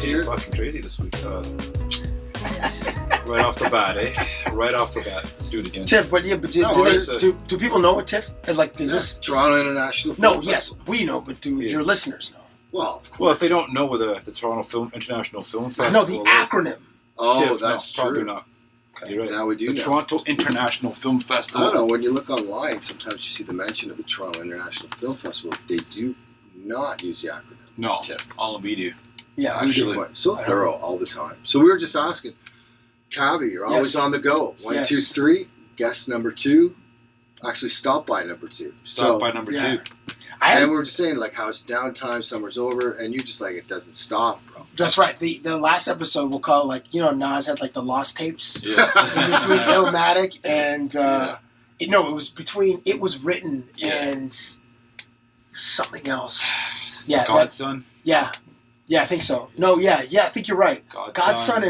here. Fucking crazy this week. Right off the bat, Right off the bat. Let's do it again. TIFF, but do people know what TIFF? Like, is this Toronto International Film No, Festival? yes, we know, but do your listeners know? Well, of course. Well, if they don't know whether the Toronto International Film Festival. No, the acronym. Oh, TIFF, that's true. Probably not. Okay. You're right. Now we do the know. Toronto International Film I Festival. don't know. When you look online, sometimes you see the mention of the Toronto International Film Festival. They do not use the acronym. No, TIFF. all we do. Yeah, we Actually. do. So thorough all the time. So we were just asking, Cabbie, you're always on the go. 1, 2, 3. Guest number 2. Actually, stop by number 2. Stop by number 2. And we were just saying, like, how it's downtime, summer's over, and you're just like, it doesn't stop, bro. That's right. The last episode we'll call, like, Nas had like the lost tapes Yeah. in between Illmatic and it was written and something else. Yeah, Godson. Yeah, I think so. No, I think you're right. Godson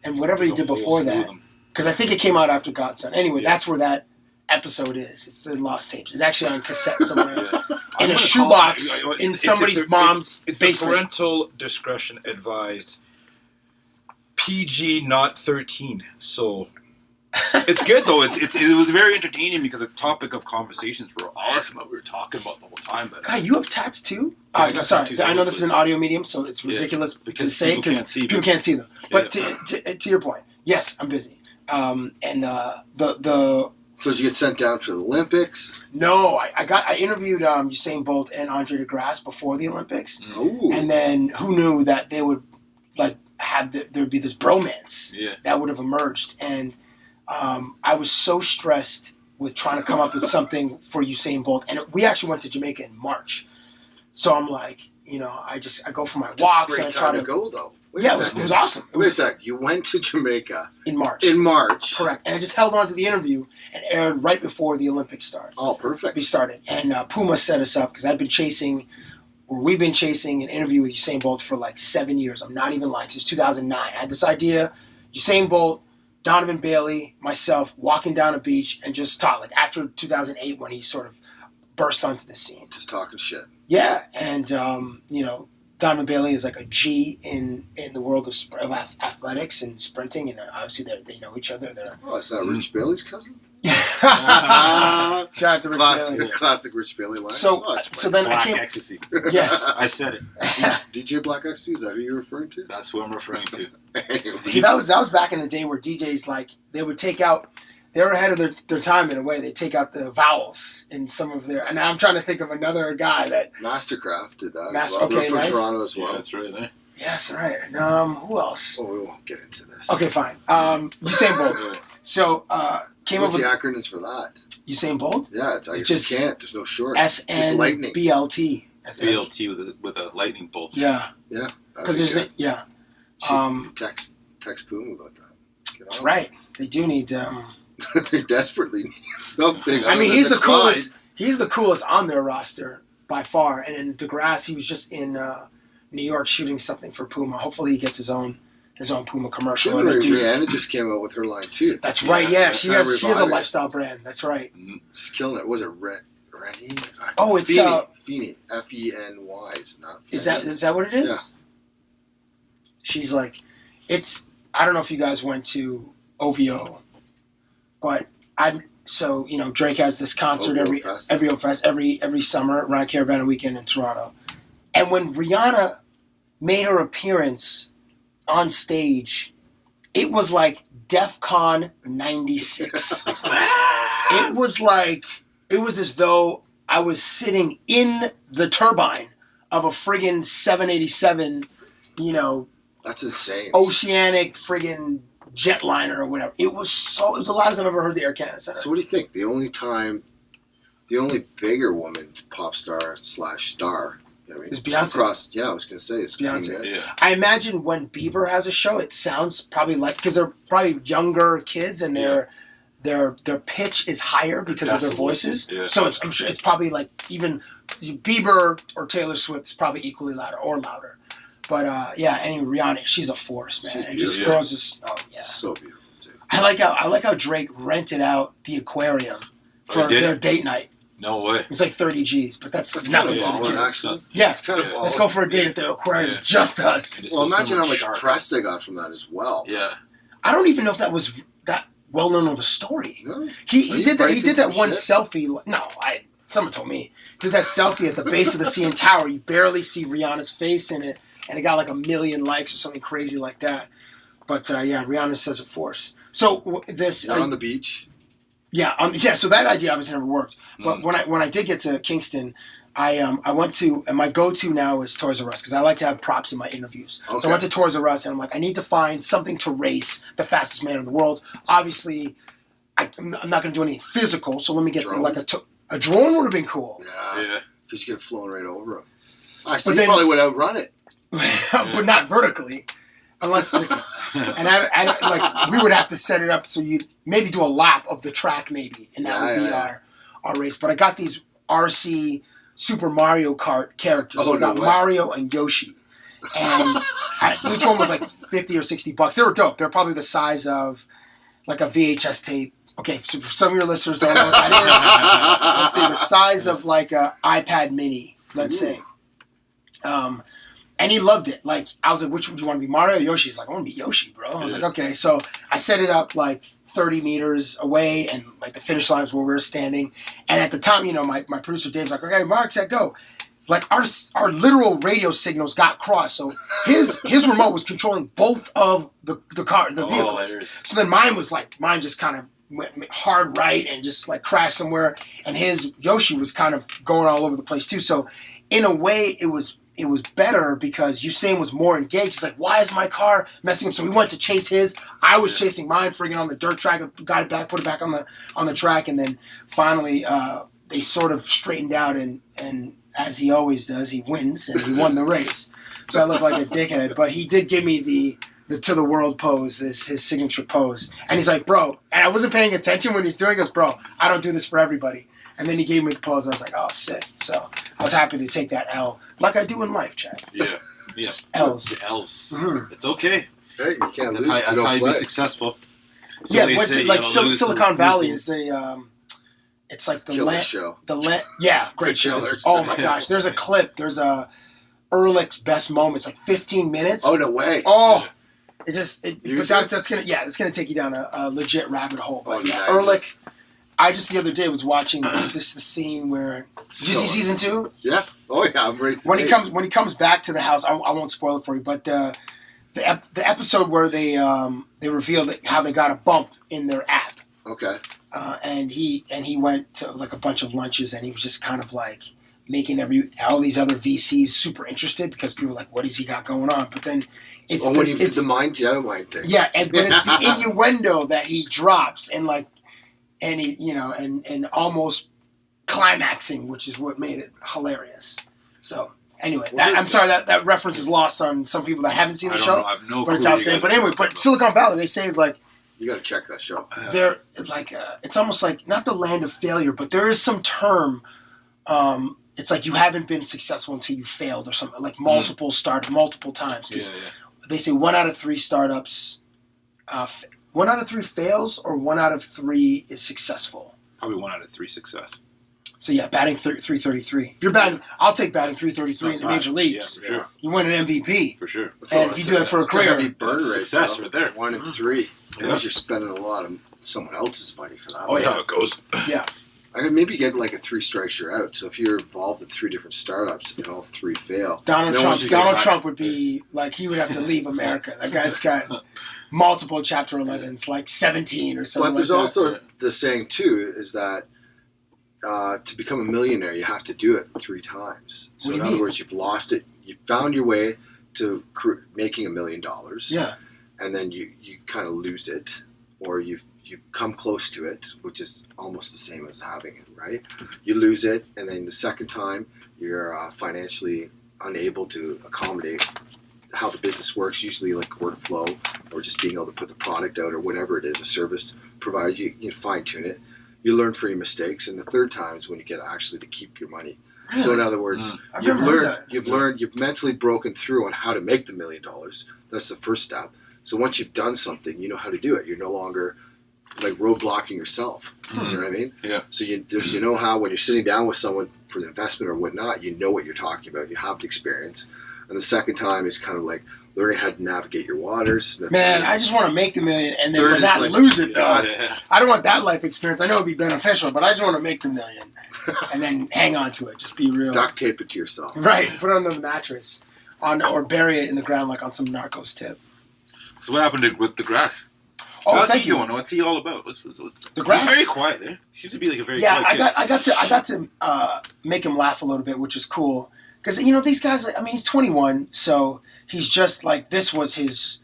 and whatever he did before that. Because I think it came out after Godson. Anyway, that's where that episode is. It's the lost tapes. It's actually on cassette somewhere in a shoebox in somebody's mom's it's basement. The parental discretion advised. PG, not 13. So it's good though. It was very entertaining because the topic of conversations were awesome. What we were talking about the whole time. But God, you have tats too? I got sorry, tattoos I know this is an audio medium, so it's ridiculous to say because people can't see them. But to your point, yes, I'm busy. So did you get sent down for the Olympics? No, I interviewed Usain Bolt and Andre de Grasse before the Olympics, and then who knew that they would like there'd be this bromance that would have emerged, and I was so stressed with trying to come up with something for Usain Bolt, and we actually went to Jamaica in March, so I'm like, I go for my walks and I try to go though. It was awesome. Wait a sec. You went to Jamaica in March. Correct. And I just held on to the interview and aired right before the Olympics started. Oh, perfect. We started. And Puma set us up because we've been chasing an interview with Usain Bolt for like 7 years. I'm not even lying. Since 2009. I had this idea, Usain Bolt, Donovan Bailey, myself, walking down a beach and just talk. Like after 2008 when he sort of burst onto the scene. Just talking shit. Yeah. And, Donovan Bailey is like a G in the world of athletics and sprinting, and obviously they know each other. Is that Rich Bailey's cousin? Shout out to Rich Bailey. Classic Rich Bailey line. So then Black I came. Ecstasy. Yes, I said it. DJ Black Ecstasy, is that who you're referring to? That's who I'm referring to. Anyway. See, that was back in the day where DJs they would take out. They were ahead of their time in a way. They take out the vowels in some of their. And now I'm trying to think of another guy that. Mastercraft did that. Okay, from nice. Toronto as well. Yeah, that's right there. Yes, right. Who else? Oh, we won't get into this. Okay, fine. Usain Bolt. So came What's up with the acronyms for that? Usain Bolt. Yeah, I guess you can't. There's no short. SNBLT. BLT with a lightning bolt. Yeah. Yeah. Because there's Text Puma about that. That's right. They do need. They desperately need something. I mean, he's the coolest. He's the coolest on their roster by far. And in DeGrasse, he was just in New York shooting something for Puma. Hopefully, he gets his own Puma commercial. Rihanna just came out with her line too. That's right. Yeah, she has a lifestyle brand. That's right. She's killing it. Was it Rennie? Oh, it's Feeney. Feny. Is not. Is that what it is? Yeah. She's like, it's. I don't know if you guys went to OVO. But Drake has this concert every summer around Caravana Weekend in Toronto. And when Rihanna made her appearance on stage, it was like DEF CON 96. It was as though I was sitting in the turbine of a friggin' 787, That's insane. Oceanic friggin' jetliner or whatever. It was the loudest I've ever heard the Air Canada Center. So what do you think? The only bigger woman pop star / star, is Beyonce. I was going to say it's Beyonce. Yeah. I imagine when Bieber has a show, it sounds probably like, because they're probably younger kids and their pitch is higher because of their voices. Yeah. So I'm sure it's probably like even Bieber or Taylor Swift is probably equally louder or louder. But anyway, Rihanna, she's a force, man. She's and just girls just so beautiful too. I like how Drake rented out the aquarium for their date night. No way. It's like 30 G's, but that's That's nothing kind of to the balling, kid. actually. Yeah. It's kind of balling. Let's go for a date at the aquarium. Just us. Well, imagine how much press they got from that as well. Yeah. I don't even know if that was that well known of a story. No? He did that. He did that one shit? selfie. No, someone told me. Did that selfie at the base of the CN Tower. You barely see Rihanna's face in it, and it got like 1 million likes or something crazy like that. But yeah, Rihanna says it force. So this on the beach. Yeah, so that idea obviously never worked. But when I did get to Kingston, I went to, and my go-to now is Toys R Us because I like to have props in my interviews. Okay. So I went to Toys R Us and I'm like, I need to find something to race the fastest man in the world. Obviously, I'm not going to do anything physical, so let me get like a drone would have been cool. Yeah, because you get flown right over him. Actually, you probably would outrun it, but not vertically. Unless, and I like, we would have to set it up so you'd maybe do a lap of the track maybe, and that would be our race. But I got these RC Super Mario Kart characters. So I got Mario and Yoshi. And each one was like $50 or $60. They were dope. They're probably the size of like a VHS tape. Okay, so for some of your listeners don't know what that is. Let's say the size of like an iPad mini, let's say. And he loved it. Like, I was like, which one do you want to be, Mario or Yoshi? He's like, I want to be Yoshi, bro. I was like, okay. So I set it up like 30 meters away, and like the finish line is where we were standing. And at the time, my producer Dave's like, okay, Mark said go. Like, our literal radio signals got crossed. So his remote was controlling both of the vehicles. So then mine just kind of went hard right and just like crashed somewhere. And his Yoshi was kind of going all over the place too. So in a way, it was better because Usain was more engaged. He's like, why is my car messing up? So we went to chase his. I was chasing mine, friggin' on the dirt track. Got it back, put it back on the track, and then finally they sort of straightened out. And as he always does, he wins, and he won the race. So I look like a dickhead, but he did give me the to the world pose, his signature pose. And he's like, bro, and I wasn't paying attention when he was doing it. He goes, bro, I don't do this for everybody. And then he gave me the pose. I was like, oh, sick. So I was happy to take that L, like I do in life, Chad. Yeah. Just L's. Mm-hmm. It's okay. Hey, you can't lose. That's how you be successful. So yeah, like Silicon Valley is the, it's like the Killer show. Yeah, great show. Oh my gosh, there's a clip. There's a Ehrlich's best moments, like 15 minutes. Oh no way. Oh, but that's gonna take you down a legit rabbit hole. But nice. Ehrlich. I just the other day was watching the scene where did you see season 2? Yeah. Oh yeah, I'm ready. When he comes back to the house, I won't spoil it for you, but the episode where they reveal how they got a bump in their app. Okay. And he went to like a bunch of lunches, and he was just kind of like making all these other VCs super interested because people were like, what has he got going on? But then it's the mind Jedi thing. Yeah, and then it's the innuendo that he drops and like. And he, and almost climaxing, which is what made it hilarious. So anyway, I'm sorry that reference is lost on some people that haven't seen the show. I have no but it's outstanding. But anyway, Silicon Valley, they say like you got to check that show. They're like it's almost like not the land of failure, but there is some term. It's like you haven't been successful until you failed or something. Like multiple times. Yeah. They say 1 out of 3 startups. 1 out of 3 fails, or 1 out of 3 is successful? Probably 1 out of 3 success. So yeah, batting 333. If you're batting, I'll take batting 333 in the major leagues. Yeah, for sure. You win an MVP. For sure. And if you do that for a career, heavy burn rate, success right there. 1 and 3. Unless you're spending a lot of someone else's money for that. Oh, that's how it goes. Yeah. I could maybe get like a 3 strikes you're out. So if you're involved in 3 different startups and all 3 fail, Donald Trump would be like he would have to leave America. That guy's got multiple Chapter 11s, like 17 or something. But there's also the saying too is that to become a millionaire, you have to do it 3 times. So in other words, you've lost it, you found your way to making $1 million. Yeah. And then you kind of lose it, or you've come close to it, which is almost the same as having it, right? You lose it, and then the second time you're financially unable to accommodate how the business works, usually like workflow or just being able to put the product out or whatever it is, a service provided, you fine-tune it. You learn from your mistakes, and the third time is when you get actually to keep your money. Really? So in other words, you've mentally broken through on how to make the $1 million. That's the first step. So once you've done something, you know how to do it. You're no longer like roadblocking yourself. You know what I mean? Yeah. So you know how when you're sitting down with someone for the investment or whatnot, you know what you're talking about. You have the experience. And the second time is kind of like learning how to navigate your waters. Man, I just want to make the million and then not lose it, though. Yeah. I don't want that life experience. I know it'd be beneficial, but I just want to make the million and then hang on to it. Just be real. Duct tape it to yourself. Right. Put it on the mattress or bury it in the ground like on some Narcos tip. So what happened with the Grasse? Oh, How's thank he you. doing? What's he all about? What's The Grasse? He's very quiet there. He seems to be like a very Yeah, quiet kid. I got to make him laugh a little bit, which is cool. Because, these guys, I mean, he's 21, so he's just like, this was his,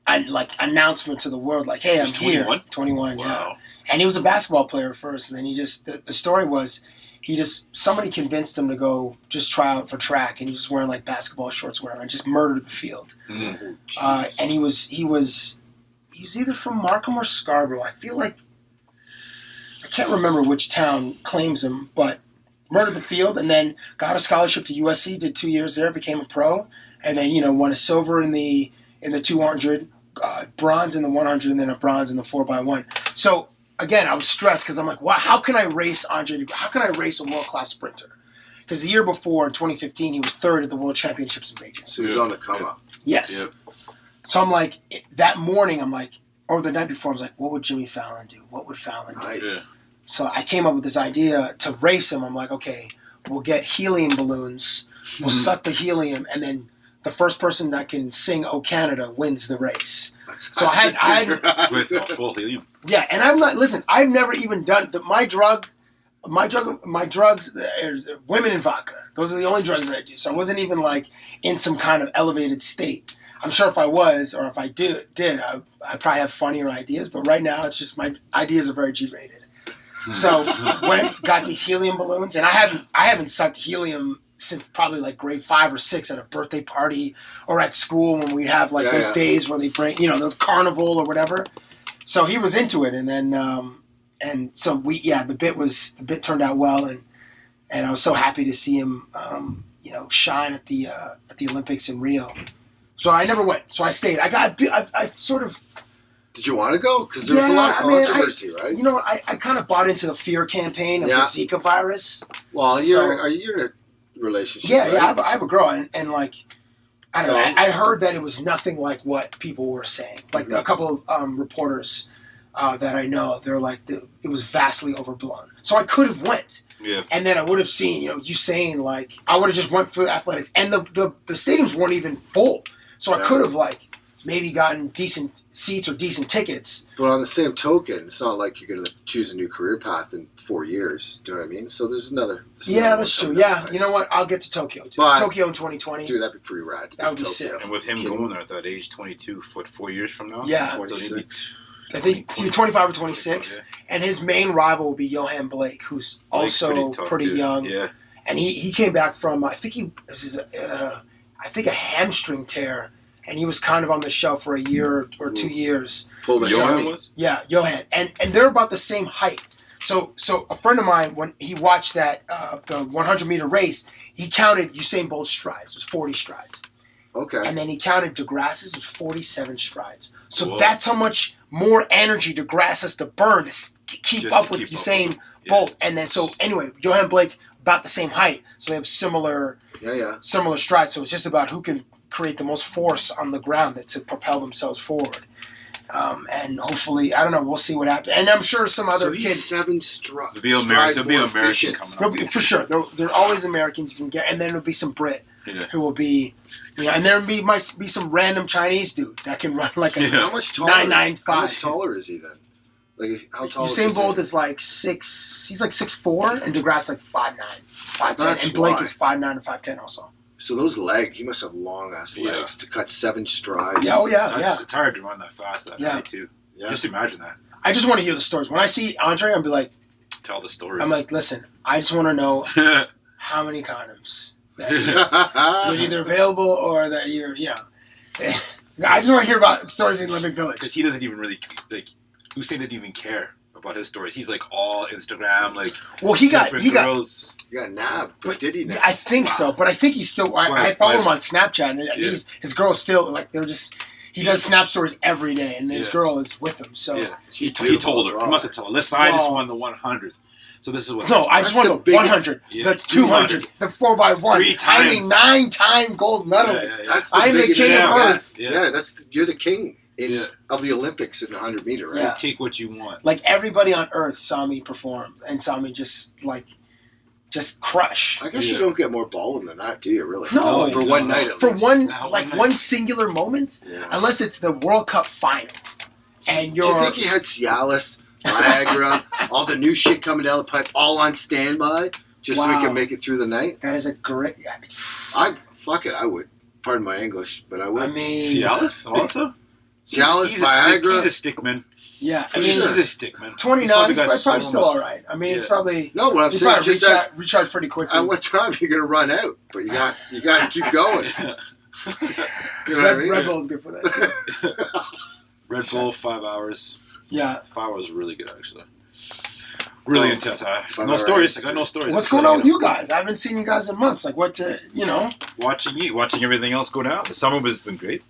announcement to the world, like, hey, I'm He's here. 21? 21, Wow. yeah. And he was a basketball player first, and then the story was, somebody convinced him to go just try out for track, and he was wearing, basketball shorts, and just murdered the field. Mm. And he was either from Markham or Scarborough. I feel like, I can't remember which town claims him, but murdered the field and then got a scholarship to USC, did 2 years there, became a pro, and then, won a silver in the 200, bronze in the 100, and then a bronze in the 4x1. So, again, I was stressed because I'm like, wow, how can I race Andre? How can I race a world-class sprinter? Because the year before, in 2015, he was third at the World Championships in Beijing. So he was on the come up. Yes. Yep. So I'm like, that morning, or the night before, I was like, what would Jimmy Fallon do? What would Fallon do? Nice. Yeah. So I came up with this idea to race him. I'm like, okay, we'll get helium balloons. We'll suck the helium, and then the first person that can sing "Oh Canada" wins the race. So I had With full helium. yeah, and I'm not. Listen, I've never even done my drugs. Women and vodka. Those are the only drugs that I do. So I wasn't even in some kind of elevated state. I'm sure if I was, or if I did, I probably have funnier ideas. But right now, it's just my ideas are very G-rated. So got these helium balloons, and I haven't sucked helium since probably grade 5 or 6 at a birthday party or at school when we have those days where they bring the carnival or whatever. So he was into it, and then and so the bit turned out well, and I was so happy to see him shine at the Olympics in Rio. So I never went. So I stayed. I sort of. Did you want to go? Because there was a lot of controversy, right? I kind of bought into the fear campaign of the Zika virus. Well, you're in a relationship. Yeah, right? yeah. I have a girl, and I don't know. I heard that it was nothing like what people were saying. A couple of reporters that I know, they're like, it was vastly overblown. So I could have went. Yeah. And then I would have seen, Usain, I would have just went for athletics. And the stadiums weren't even full. So I could have, maybe gotten decent seats or decent tickets. But on the same token, it's not like you're going to choose a new career path in 4 years. Do you know what I mean? So there's another. That's true. Yeah. Right? You know what? I'll get to Tokyo, too. But, Tokyo in 2020. Dude, that'd be pretty rad. That would be sick. And with him going there at that age, 22, 4 years from now? Yeah. 26. I think he's 25 or 26. And his main rival will be Johan Blake, who's also pretty young. Yeah. And he came back from, I think a hamstring tear. And he was kind of on the shelf for a year or 2 years. Johan was? Yeah, Johan. And they're about the same height. So a friend of mine, when he watched that the 100-meter race, he counted Usain Bolt's strides. It was 40 strides. Okay. And then he counted DeGrasse's. It was 47 strides. So that's how much more energy DeGrasse has to burn to keep up with Usain Bolt. And then, so anyway, Johan Blake, about the same height. So they have similar strides. So it's just about who can create the most force on the ground to propel themselves forward. And hopefully, I don't know, we'll see what happens. And I'm sure some other kids. 7 strides. There'll be American coming up. For sure. There are always Americans you can get, and then there'll be some Brit who will be, and there might be some random Chinese dude that can run like a How much taller? 995. How much taller is he then? How tall Usain is Bolt is 6', he's 6'4", and DeGrasse 5'9", 5'10", That's and Blake why. is 5'9" and 5'10" also. So those legs, he must have long-ass legs to cut 7 strides. Yeah, oh yeah. It's hard to run that fast that night, too. Yeah. Just imagine that. I just want to hear the stories. When I see Andre, I'll be like... Tell the stories. I'm like, listen, I just want to know how many condoms that you're either available or that you're, I just want to hear about stories in Olympic Village. Because he doesn't even really, Usain didn't even care about his stories. He's all Instagram, Well, he got girls. He got nabbed, but did he now? I think so, but I think he's still. I follow him on Snapchat, and his girls still they're just. he does Snap stories every day, and his Yeah. girl is with him. So Yeah. She's He told her. beautiful as He must have told her. Listen, I just won the 100. So this is what. no, I just That's won the the big- 100, Yeah, the 200, the 4x1. 3 I'm a times. 9-time gold medalist. Yeah. That's the I'm the biggest king thing. of Yeah. Earth. Yeah, you're the king Yeah. of the Olympics in the 100 meter, right? Yeah. Take what you want. Like everybody on Earth saw me perform and saw me just crush. I guess Yeah. you don't get more balling than that, do you? Really? No. for one night at For least. one, Now, like one one night. singular moment, Yeah. unless it's the World Cup final, and Do you're. you think he had Cialis, Viagra, all the new shit coming down the pipe, all on standby, just so we Wow. can make it through the night? That is a great. I would. Pardon my English, but I would. I mean, Cialis also. Cialis, He's Viagra. a stick man. yeah. I He's mean, a stick man. 29. He's got probably so still much- all right. I mean, it's Yeah. probably. No, what I'm You saying, probably just recharge pretty quickly. at what time you're gonna run out, but you got to keep going. You know what I mean? Red Bull is good for that. Too. Red Bull 5 hours. Yeah. 5 hours is really good actually. Really Oh, intense. I 5 no hours. stories. I got no stories. What's going on with you guys? I haven't seen you guys in months. Like, Watching everything else go down. The summer has been great.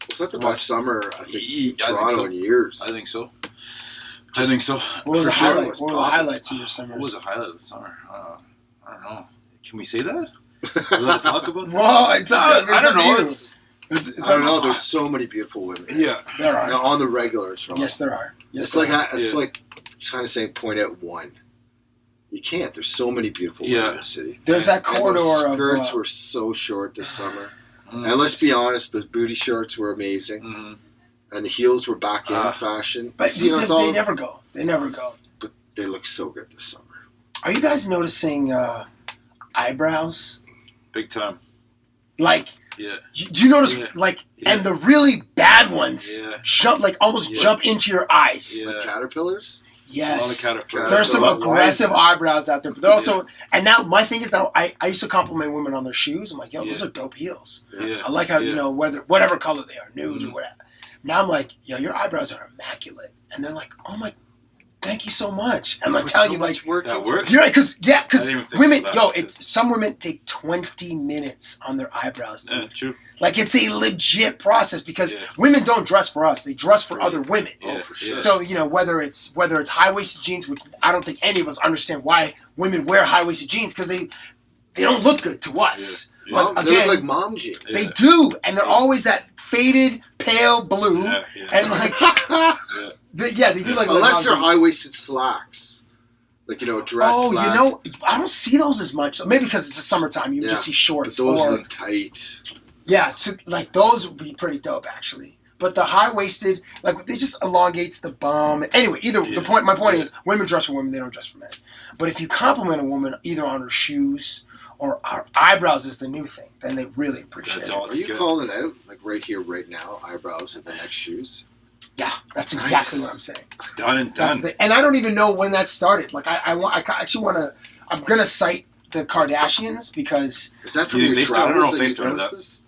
Was that the best summer I think I think Toronto so. in years? I think so. Just- What was For the sure it highlight? was What were the popping. highlights of your summer? What was the highlight of the summer? I don't know. Can we say that? We allowed to talk about that? Well, it's up to I don't know. you. It's, It's I don't up- know. There's so many beautiful women. yeah. There You know, are. on the regular in Toronto. Yes, there are. Yes, It's there like are. it's Yeah. like trying to say point out one. You can't. There's so many beautiful women Yeah. in the city. There's that And corridor those of. skirts were so short this summer. Mm. And let's be honest, the booty shorts were amazing, Mhm. and the heels were back in Ah. fashion. but You know, it's all- they never go. They never go. But they look so good this summer. Are you guys noticing eyebrows? Big time. Like, Yeah. do you notice, Yeah. like, Yeah. and the really bad ones Yeah. almost Yeah. jump into your eyes. Yeah. Like caterpillars. Yes. A lot of caterpillars. There's some Caterpillars. aggressive eyebrows out there, but they're also, and now my thing is now I used to compliment women on their shoes. I'm like, yo, those Yeah. are dope heels. Yeah. I like how, Yeah. whatever color they are, nude Mhm. or whatever. Now I'm like, yo, your eyebrows are immaculate. And they're like, oh my, thank you so much. And I'm Put telling so you, like, much work That into works. it. you're right, because I didn't even think women, about yo, that. it's some women take 20 minutes on their eyebrows. Yeah, true. Like, it's a legit process because Yeah. women don't dress for us; they dress for other women. Oh, for sure. So whether it's high waisted jeans, which I don't think any of us understand why women wear high waisted jeans because they don't look good to us. Yeah. But Mom, they look again, like mom jeans. they Yeah. do, and they're always that faded pale blue, Yeah, yeah. and like they do like Unless they're mom jeans. high waisted slacks, like a dress. Oh, slack. I don't see those as much. Maybe because it's the summertime, you Yeah, just see But shorts. those or, look tight. yeah, so, like those would be pretty dope actually. But the high waisted, like they just elongates the bum. Anyway, Yeah. my point Yeah. is, women dress for women, they don't dress for men. But if you compliment a woman either on her shoes or her eyebrows is the new thing, then they really appreciate That's it. all. Are you good. calling it out, like right here, right now? Eyebrows and the next shoes. Yeah, that's exactly Nice. what I'm saying. Done and That's done. and I don't even know when that started. Like I'm gonna cite the Kardashians because Is that from Yeah, your they started- I don't know travels if that they you started noticed that. this?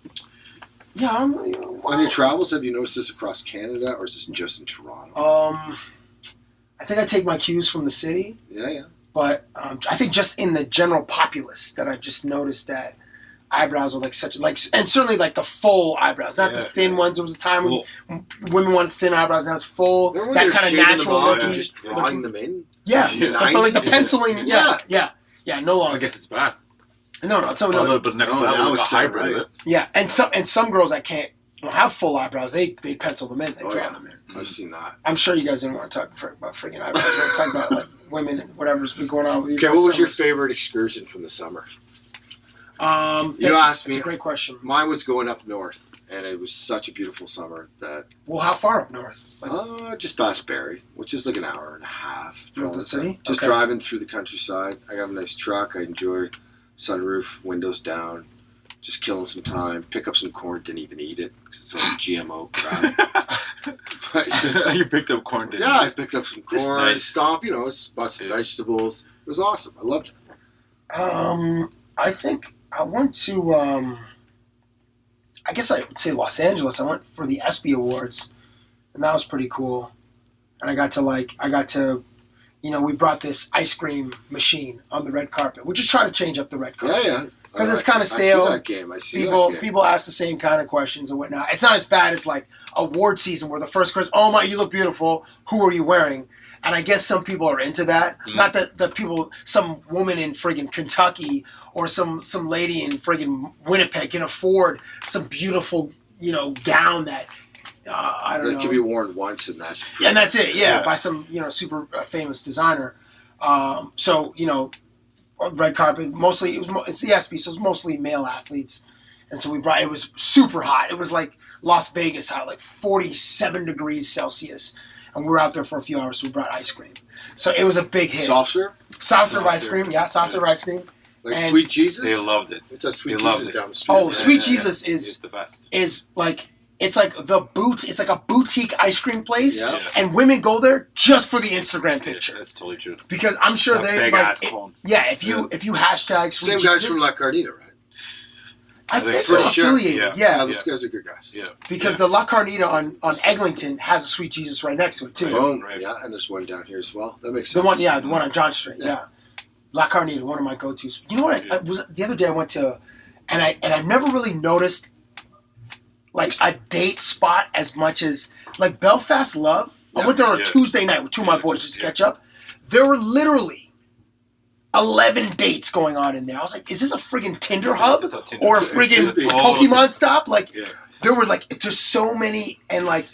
yeah, On your travels, have you noticed this across Canada, or is this just in Toronto? I think I take my cues from the city. Yeah. But I think just in the general populace that I've just noticed that eyebrows are and certainly like the full eyebrows, not the Yeah. thin ones. There was a time Cool. when women wanted thin eyebrows. Now it's full, Remember when that they were kind of shaving them natural off and looking. just drawing them in? Yeah, Yeah. but like the 90s? penciling. Yeah. No I longer. guess it's bad. No. A little bit next Oh, level, now like a it's done hybrid of right. it. Yeah, and some girls that don't have full eyebrows, they pencil them in, they Oh, draw yeah. them in. I've seen that. I'm sure you guys didn't want to talk about freaking eyebrows. We're talking about like women and whatever's been going on with you. Okay, guys what was your summers. favorite excursion from the summer? You asked That's me. a great question. Mine was going up north, and it was such a beautiful summer that Well, how far up north? Like, just past Barrie, which is like an hour and a half. North of the city? Just Okay. driving through the countryside. I got a nice truck. I enjoy sunroof, windows down, just killing some time. Pick up some corn, didn't even eat it because it's all GMO crap. But, You picked up corn, didn't yeah, I you? picked up some Just corn. nice. Stop, bought some Yeah. vegetables. It was awesome. I loved it. I think I went to. I guess I would say Los Angeles. I went for the ESPY Awards, and that was pretty cool. And I got to, we brought this ice cream machine on the red carpet. We're just trying to change up the red carpet. Yeah. because it's kind of I stale. see that game. People ask the same kind of questions and whatnot. It's not as bad as like award season where the first question, oh my, you look beautiful. Who are you wearing? And I guess some people are into that. Not that the people, some woman in friggin' Kentucky or some lady in friggin' Winnipeg can afford some beautiful, gown that I don't know. That can be worn once and that's pretty. And that's it. Yeah, by some super famous designer. So red carpet mostly it's the ESPY, so it's mostly male athletes, and so it was super hot. It was like Las Vegas hot, like 47 degrees Celsius. And we were out there for a few hours, so we brought ice cream. So it was a big hit. Soft serve? Soft serve ice cream, yeah, soft serve ice cream. Like Sweet Jesus? They loved it. It's a Sweet Jesus down the street. Oh, Sweet Jesus is the best. It's like it's like a boutique ice cream place, Yeah. and women go there just for the Instagram picture. Yeah, that's totally true. Because I'm sure That they big ass clone. if you hashtag Sweet Same Jesus, guys from La Carnita, right? I think so. they're affiliated. Yeah. Those guys are good guys. Yeah. Because the La Carnita on Eglinton has a Sweet Jesus right next to it too. Boom. Right. Yeah, and there's one down here as well. That makes The sense. one on John Street. Yeah. La Carnita, one of my go-tos. You know what? I was the other day. I went to, and I never really noticed like a date spot as much as like Belfast Love. I went there on a Tuesday night with two of my boys just to catch up. There were literally 11 dates going on in there. I was like, is this a friggin' Tinder hub or a friggin' Pokemon stop? Like, there were like just so many, and like,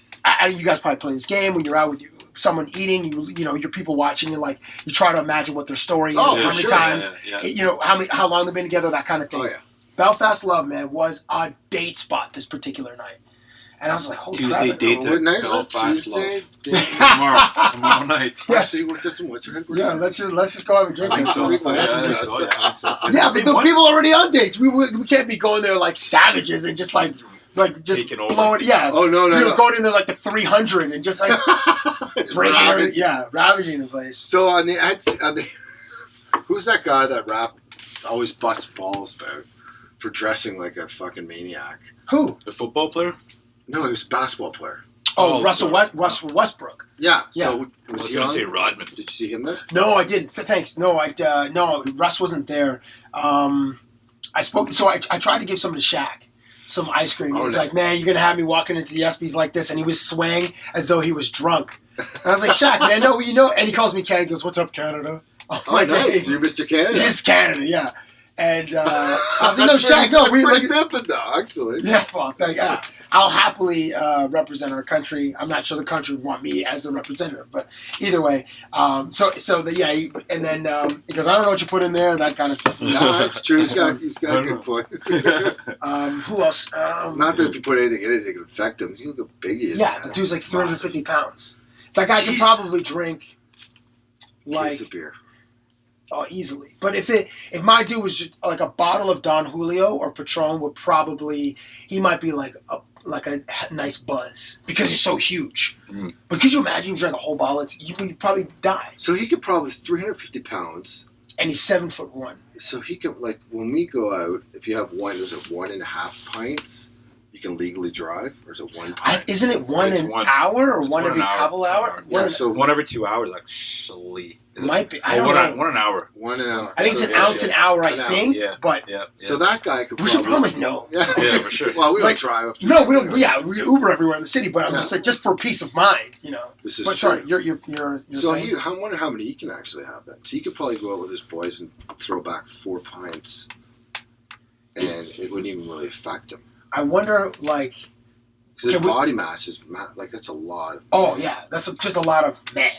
you guys probably play this game when you're out with someone eating. Your people watching. You're like, you try to imagine what their story is, how many times, how long they've been together, that kind of thing. Oh, yeah. Belfast Love, man, was a date spot this particular night. And I was like, holy Tuesday crap. date What night is it? Belfast Tuesday? Love. Tomorrow night. Yes. What's your headquarters? Yeah, let's just go have a drink. I think so. I think my Yeah, messages- so. Yeah, but the people are already on dates. We can't be going there like savages and just like just Taking over. blowing. Yeah. Oh, no. Going in there like the 300 and just like ravaging the place. So on the who's that guy that always busts balls about for dressing like a fucking maniac? Who? The football player? No, he was a basketball player. Oh, Russell Westbrook. Yeah. Yeah. So I was was he going on? to say Rodman. Did you see him there? No, I didn't. So thanks. No, no, Russ wasn't there. I spoke. So I tried to give some to Shaq. Some ice cream. He was like, man, you're going to have me walking into the ESPYs like this. And he was swaying as though he was drunk. And I was like, Shaq, man, no, And he calls me Canada. He goes, what's up, Canada? I'm Oh, like, nice. hey. You're Mr. Canada. He's Canada, yeah. And I was like, no, Shaq, no. We're Like, pimping, though, actually. yeah, well, I'll happily represent our country. I'm not sure the country would want me as a representative, but either way. And then he goes, I don't know what you put in there, that kind of stuff. No, it's true. He's got a good point. Who else? Not that if you put anything in it, it could affect him. You look how big he is. Yeah, man. the dude's like 350 pounds. That guy could Jesus. probably drink like Case of beer. easily. But if my dude was just like a bottle of Don Julio or Patron he might be like a nice buzz because he's so huge. Mm. But could you imagine you drank a whole bottle? You'd probably die. So he could probably 350 pounds. And he's 7'1". So he can, like, when we go out, if you have is it 1.5 pints, you can legally drive? Or is it 1 pint? Isn't it It's an one- hour or it's one one every an hour. couple hours? Yeah, so One every 2 hours, actually. It might be. I don't know. One an hour. 1 an hour. I think it's an So- ounce an hour, I An hour, think. yeah. But Yeah. So that guy could we should probably know. Yeah, Yeah, for sure. Well, we Like, don't drive up to No, we don't. Yeah, we Uber everywhere in the city, but I'm just like just for peace of mind, This is But true. sorry, you're So saying? I wonder how many he can actually have then. So he could probably go out with his boys and throw back 4 pints, and it wouldn't even really affect him. I wonder, like, Because his Can we- body mass is, that's a lot. Of, oh yeah, that's just a lot of men.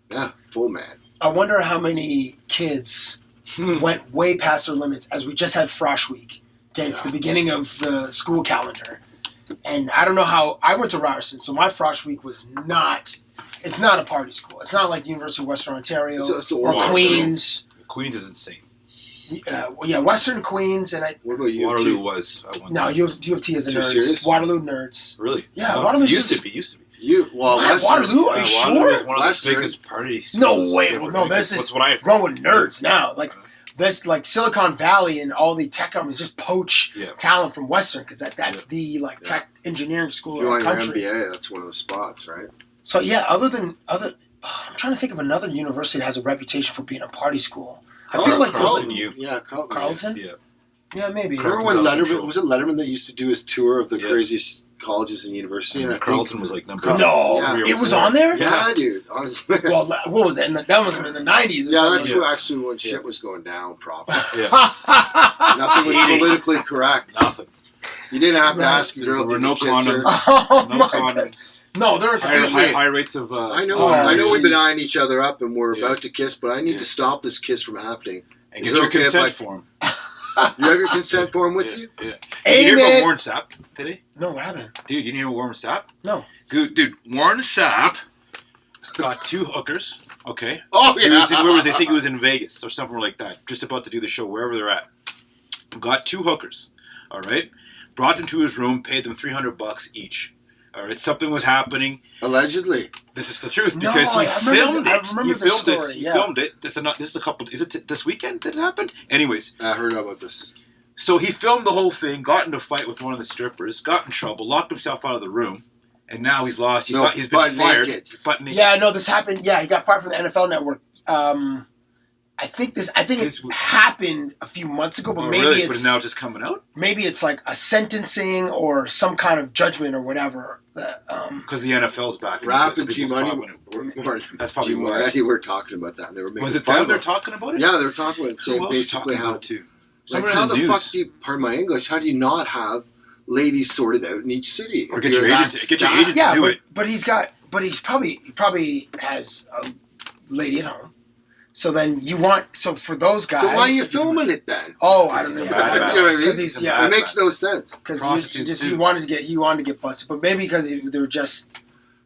Yeah, full man. I wonder how many kids went way past their limits as we just had Frosh Week. Okay, it's the beginning of the school calendar. And I don't know how, I went to Ryerson, so my Frosh Week was it's not a party school. It's not like University of Western Ontario It's or Orange. Queens. Queens is insane. Western Queens, and What about you? Waterloo was. I went no, there. U of T is a Too nerds. serious? Waterloo nerds. Really? Yeah, No, Waterloo's used just- to be. What? Western- Waterloo? Are you Waterloo sure? is one of the Western? biggest parties. No way. Well, no, this is That's what I growing nerds now. Like this, like Silicon Valley and all the tech companies just poach talent from Western because that's the tech engineering school If you in want our your country. MBA, that's one of the spots, right? So yeah, I'm trying to think of another university that has a reputation for being a party school. I feel like Carleton those, U. Yeah, Carleton. Carleton. Yeah. Yeah, maybe. Remember when Letterman that used to do his tour of the craziest colleges and universities? And I Carleton was like number. It was on there. Yeah, dude. Honestly. Well, what was it? That was in the 90s. That's actually when shit was going down proper. Yeah. Nothing was politically correct. Nothing. You didn't have to ask your girl there were to no kiss her. No condoms. No, there are high rates of. I know we've been eyeing each other up and we're about to kiss, but I need to stop this kiss from happening. And get your consent form. You have your consent form with you? Yeah. Did you hear about Warren Sapp today? No, what happened? Dude, you didn't hear Warren Sapp? No. Dude, Warren Sapp got 2 hookers. Okay. Oh yeah. I think it was in Vegas or somewhere like that. Just about to do the show wherever they're at. Got 2 hookers. All right. Brought them to his room. Paid them $300 each. All right. Something was happening. Allegedly. This is the truth because he filmed it. He filmed this. He filmed it. This is a couple. Is it this weekend that it happened? Anyways, I heard about this. So he filmed the whole thing. Got into a fight with one of the strippers. Got in trouble. Locked himself out of the room. And now he's lost. He's been fired. Butt naked. Yeah, no, this happened. Yeah, he got fired from the NFL Network. I think it happened a few months ago, but maybe it's... But it's now just coming out? Maybe it's like a sentencing or some kind of judgment or whatever. Because the NFL's back. Rap and G-Money. That's probably why. Eddie were talking about that. And they were making Was it them they're talking about it? Yeah, they were talking about it. Saying basically how... Like, how the fuck do you... Pardon my English. How do you not have ladies sorted out in each city? Or get your agent to do it. But he probably has a lady at home. So then so for those guys. So why are you filming it then? Oh, I don't know. You know what I mean? It makes no sense. Because he wanted to get busted, but maybe because they were just.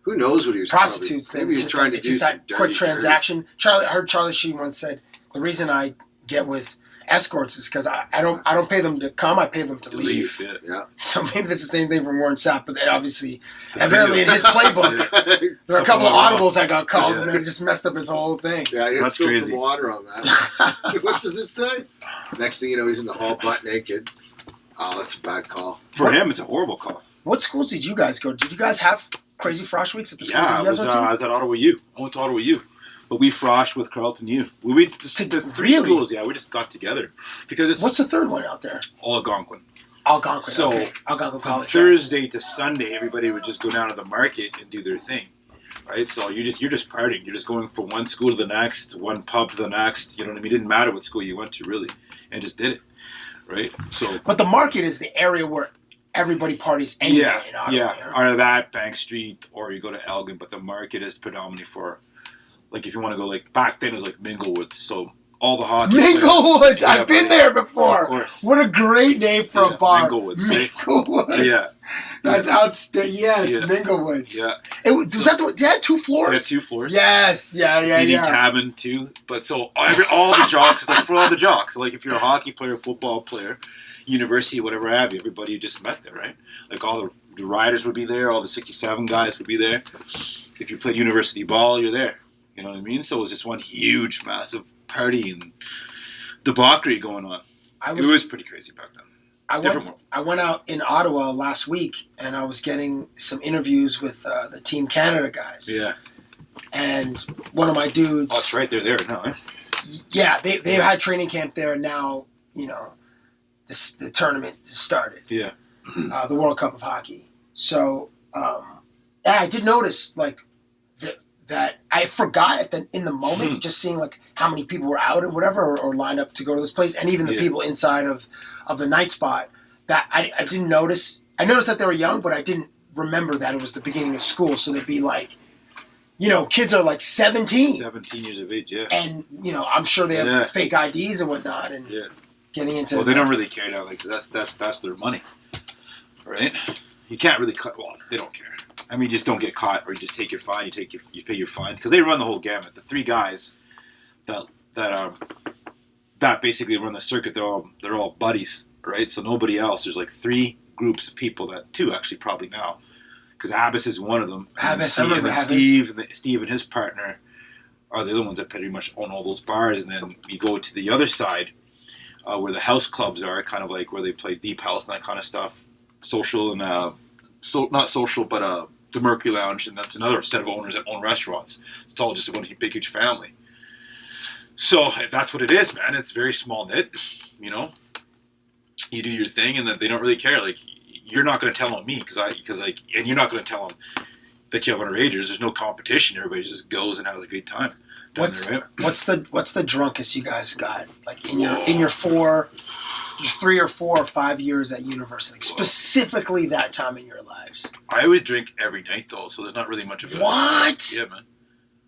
Who knows what he was prostitutes? Maybe he was trying to do just that quick transaction. I heard Charlie Sheen once said the reason I get with escorts is because I don't pay them to come, I pay them to leave. Yeah. So maybe that's the same thing from Warren Sapp, but then obviously, apparently in his playbook, there are a couple of audibles that got called and they just messed up his whole thing. Yeah, he spilled some water on that. What does it say? Next thing you know, he's in the hall butt naked. Oh, that's a bad call. For him, it's a horrible call. What schools did you guys go to? Did you guys have crazy frosh weeks at the schools that you guys went to? I was at Ottawa U. I went to Ottawa U. But we froshed with Carleton U. We the 3 schools, we just got together. Because what's the third one out there? Algonquin. Algonquin, so, okay. Algonquin College. Thursday to Sunday, everybody would just go down to the market and do their thing. Right? So you're just partying. You're just going from one school to the next, one pub to the next. You know what I mean? It didn't matter what school you went to, really. And just did it. Right? So. But the market is the area where everybody parties anyway. Either that, Bank Street, or you go to Elgin. But the market is predominantly for... Like, if you want to go, like, back then it was like Minglewoods, so all the hockey... Minglewoods! I've been there before! Of course. What a great name for a bar. Minglewoods. Yeah. That's outstanding. Yes, Minglewoods. Yeah. They had 2 floors? They had 2 floors. Yes, yeah. Cabin, too. But so, all the jocks, like, for all the jocks, so, like, if you're a hockey player, football player, university, whatever have you, everybody just met there, right? Like, all the riders would be there, all the 67 guys would be there. If you played university ball, you're there. You know what I mean? So it was just one huge, massive party and debauchery going on. It was pretty crazy back then. I went out in Ottawa last week, and I was getting some interviews with the Team Canada guys. Yeah. And one of my dudes... Oh, that's right. They're there now, eh? Yeah, they had training camp there, and now, the tournament started. Yeah. The World Cup of Hockey. So, I did notice, like... that I forgot in the moment, just seeing like how many people were out or whatever, or lined up to go to this place, and even the people inside of the night spot, that I didn't notice. I noticed that they were young, but I didn't remember that it was the beginning of school. So they'd be like, kids are like 17. 17 years of age, yeah. And, I'm sure they have fake IDs and whatnot, and getting into... Well, they don't really care now. Like, that's their money, right? You can't really cut... Well, they don't care. I mean, you just don't get caught, or you just take your fine. You pay your fine, because they run the whole gamut. The 3 guys that basically run the circuit, they're all buddies, right? So nobody else. There's like 3 groups of people 2 actually probably now, because Abbas is one of them. Steve and his partner are the other ones that pretty much own all those bars. And then you go to the other side, where the house clubs are, kind of like where they play deep house and that kind of stuff, social and not social, but the Mercury Lounge, and that's another set of owners that own restaurants. It's all just one big, huge family. So if that's what it is, man, it's very small knit, you do your thing, and that they don't really care. Like, you're not going to tell on me and you're not going to tell them that you have underagers. There's no competition. Everybody just goes and has a great time. What's the drunkest you guys got? Like in your 3 or 4 or 5 years at university, specifically that time in your lives. I always drink every night though, so there's not really much of it. What? Yeah, man.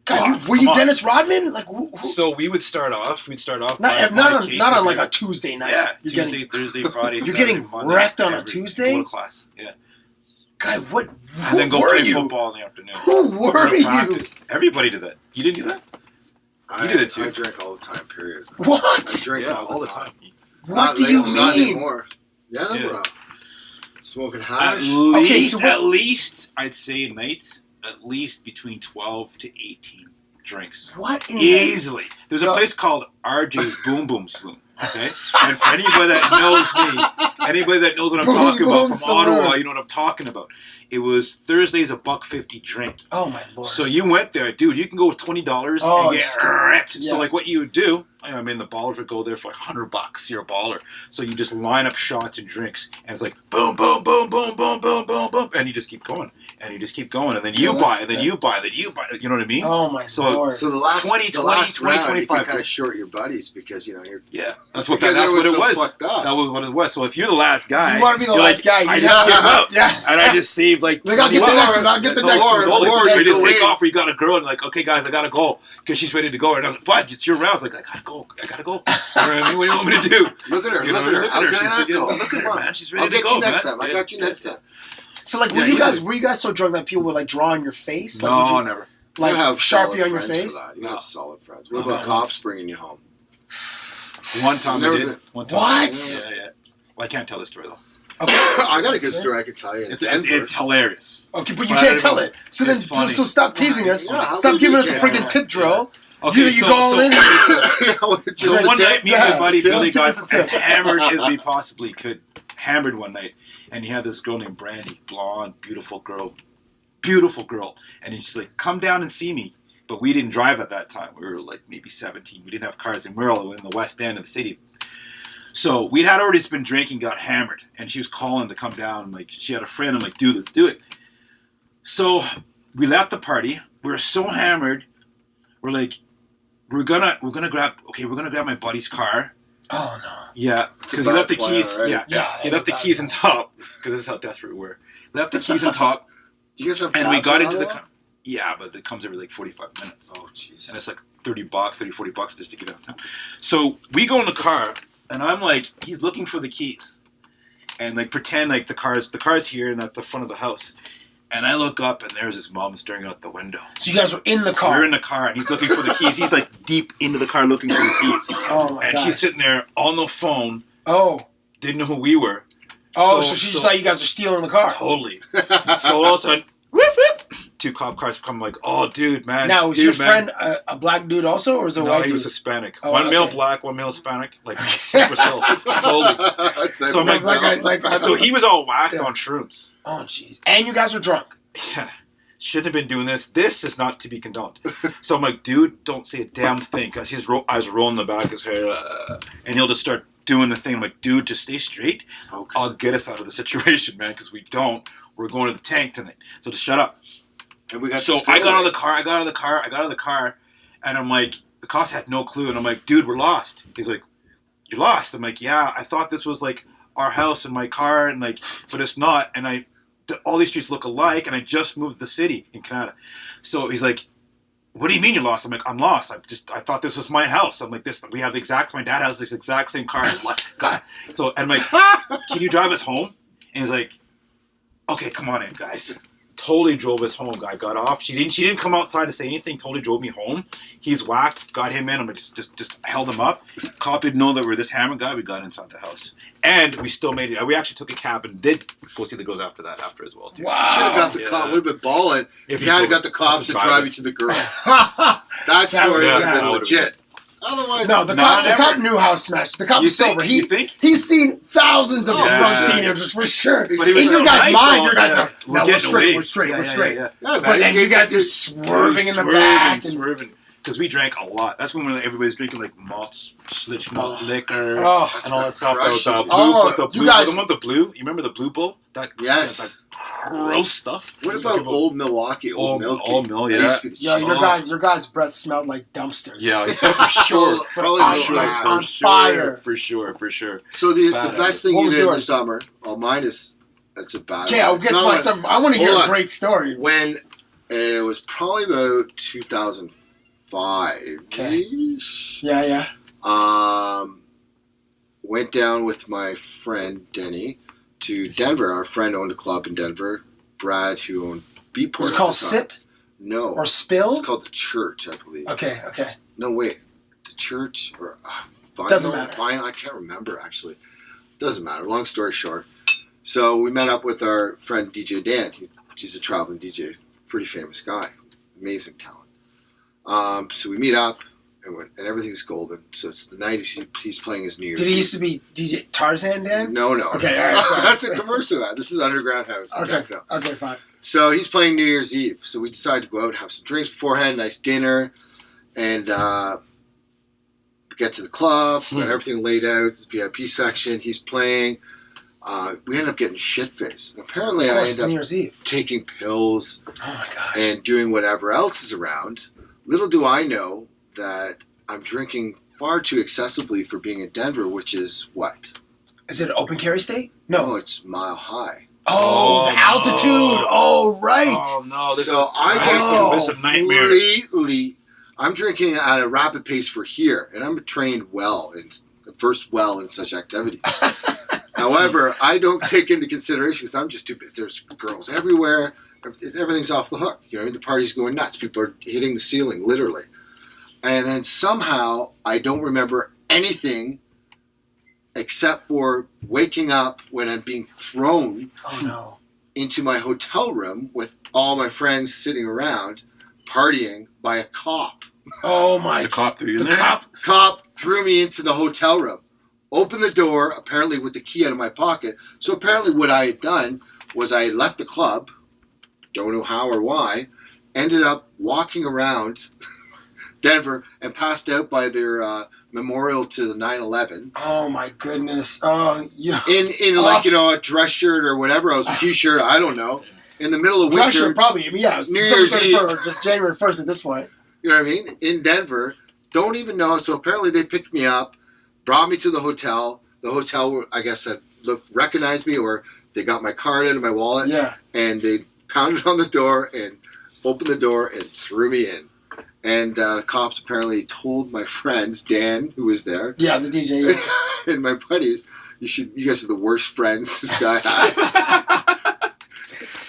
God, were you Dennis Rodman? Like, who? So we would start off. Not on like a Tuesday night. Yeah, Tuesday, Thursday, Friday. You're Saturday, getting Monday, wrecked on a Tuesday. Class. Yeah. God, what? And then go play football in the afternoon. Who were you? Everybody did that. You didn't do that. You did it too. I drank all the time. Period. What? I drank all the time. What do you mean? Not anymore. Yeah, bro. Smoking hash. At least I'd say nights. At least between 12 to 18 drinks. What? Easily. There's a place called RJ's Boom Boom Saloon. Okay? And for anybody that knows what I'm talking about from Ottawa, you know what I'm talking about. It was Thursdays $1.50 drink. Oh my Lord. So you went there, dude, you can go with $20 and get ripped. Yeah. So like what you would do, I mean the ballers would go there for like $100. You're a baller. So you just line up shots and drinks and it's like boom, boom, boom, boom, boom, boom, boom, boom. And you just keep going. And you just keep going. And then you buy, and then you buy, then you buy. You know what I mean? Oh my Lord. So the last 20, round, 25. you can kind of short your buddies because you're That's what it was. That was what it was. So if you're the last guy, you want to be the last guy. I just give up. Yeah. And I just saved like I'll get the next one. I'll get the next one. You just take off, or you got a girl, and like, okay, guys, I gotta go because she's ready to go. And I was like, "But it's your round." I was like, "I gotta go. You know what I mean? What do you want me to do?" Look at her. How can I not go? Look at her, man. She's ready to go. I'll get you next time. I got you next time. So like, were you guys so drunk that people would like draw on your face? Like, No, never. Like you have Sharpie on your face? You have solid friends. What about cops bringing you home? One time I did. What? Yeah. Well, I can't tell this story though. Okay. I got a good story I could tell you. It's hilarious. Okay, but you can't tell it. So then, so stop teasing us. Yeah, stop giving us a freaking tip drill. Okay, you go all in. So one night, me and my buddy Billy got as hammered as we possibly could. Hammered one night, and he had this girl named Brandy, blonde, beautiful girl, and he's like, "Come down and see me." But we didn't drive at that time. We were like maybe 17. We didn't have cars, and we were all in the west end of the city. So we had already been drinking, got hammered, and she was calling to come down. Like she had a friend. I'm like, dude, let's do it. So we left the party. We were so hammered. We're like, we're gonna grab my buddy's car. Oh no. Yeah, because he left the keys. Right? Yeah. He left the keys on top because this is how desperate we were. Left the keys on top. Do you guys have? And we got into the car. Yeah, but it comes every like 45 minutes. Oh jeez. And it's like $40 just to get out of town. So we go in the car. And I'm like, he's looking for the keys, and like pretend like the car's here and at the front of the house. And I look up, and there's his mom staring out the window. So you guys were in the car. We're in the car, and he's looking for the keys. He's like deep into the car looking for the keys. Oh my god! And she's sitting there on the phone. Oh. Didn't know who we were. Oh, so she just thought you guys were stealing the car. Totally. So all of a sudden, whoop, whoop, 2 cop cars come like, oh, dude, man. Now, was your friend a black dude also, or was it a white dude? No, he was Hispanic. Oh, one male black, one male Hispanic. Like, super so. Totally. So, so he was all whacked on shrooms. Oh, jeez. And you guys were drunk. Yeah. Shouldn't have been doing this. This is not to be condoned. So I'm like, dude, don't say a damn thing. Because I was rolling the back of his hair. And he'll just start doing the thing. I'm like, dude, just stay straight. Focus. I'll get us out of the situation, man. Because we don't. We're going to the tank tonight. So just shut up. And we got I got out of the car. And I'm like, the cops had no clue. And I'm like, dude, we're lost. He's like, you're lost. I'm like, yeah, I thought this was like our house and my car. And like, but it's not. And all these streets look alike, and I just moved the city in Canada. So he's like, what do you mean you're lost? I'm like, I'm lost. I thought this was my house. I'm like, my dad has this exact same car. God. So, and I'm like, can you drive us home? And he's like, okay, come on in, guys. Totally drove us home. Guy got off. She didn't come outside to say anything. Totally drove me home. He's whacked. Got him in. I'm like, just held him up. Cop didn't know that we were this hammered guy. We got inside the house. And we still made it. We actually took a cab and did go see the girls after as well, too. Wow. Should have got the cop. Would have been balling if you hadn't got the cops to drive you to the girls. That story would have been legit. Otherwise, no, the cop knew how to smash. The cop was sober. He's seen thousands of drunk teenagers for sure. But in your guys' mind, you guys are we're straight. Yeah. But and you guys are swerving in the back. Swerving. because we drank a lot. That's when everybody's drinking like malt liquor and Oh, all that stuff. crushes The you. blue, Oh, the blue, you guys- the one with the blue. You remember the Blue Bull? Yes. That gross stuff. What about Old Milwaukee, Old Milky? Old Mill, That yeah. used to be the Yo, cheapest. your guys' breath smelled like dumpsters. Yeah, for sure. Probably on the fire. last. On fire. For sure. So the Bad best thing What you was did in the yours? summer, well, mine is, that's a bad Okay, I'll one. get It's to not my one- some. I want to hear Hold a on. great story. When it was probably about 2005-ish. Yeah. Went down with my friend Denny to Denver. Our friend owned a club in Denver. Brad, who owned Beatport. Was it called SIP No. or Spill? It's called the Church, I believe. Okay. No, wait. The Church or Doesn't matter. Vinyl, I can't remember actually. Doesn't matter. Long story short. So we met up with our friend DJ Dan. He's a traveling DJ. Pretty famous guy. Amazing talent. So we meet up and everything's golden. So it's the night he's playing his New Year's Did he Eve. used to be DJ Tarzan Dan? No. Okay, all right. Sorry. That's a commercial ad. This is Underground House. Okay, Techno. okay, fine. So he's playing New Year's Eve. So we decided to go out and have some drinks beforehand, nice dinner, and get to the club, got everything laid out, VIP section, he's playing. We ended up getting shit-faced. And apparently I ended New up Year's Eve. taking pills Oh my gosh. and doing whatever else is around. Little do I know that I'm drinking far too excessively for being in Denver, which is what? Is it an open carry state? No, No. it's Mile High. Oh, the no. altitude. Oh, right. Oh no! This So I get this is a nightmare. completely. I'm drinking at a rapid pace for here, and I'm trained well in such activities. However, I don't take into consideration because I'm just too big. There's girls everywhere. Everything's off the hook. You know, the party's going nuts. People are hitting the ceiling, literally. And then somehow I don't remember anything except for waking up when I'm being thrown Oh no. into my hotel room with all my friends sitting around partying by a cop. Oh my. The cop threw you in The there. Cop threw me into the hotel room, opened the door, apparently with the key out of my pocket. So apparently what I had done was I had left the club, don't know how or why, ended up walking around Denver and passed out by their memorial to the 9/11 Oh my goodness. Oh, you. in like, you know, a dress shirt or whatever else, a t-shirt, I don't know, in the middle of Dress winter. shirt, probably. I mean, yeah, it's New December Year's 31st, just January 1st at this point. You know what I mean? In Denver. Don't even know. So apparently they picked me up, brought me to the hotel. The hotel, I guess, recognized me, or they got my card out of my wallet, Yeah. and they pounded on the door and opened the door and threw me in. And the cops apparently told my friends, Dan, who was there, Yeah, the DJ. Yeah. and my buddies, you guys are the worst friends this guy has.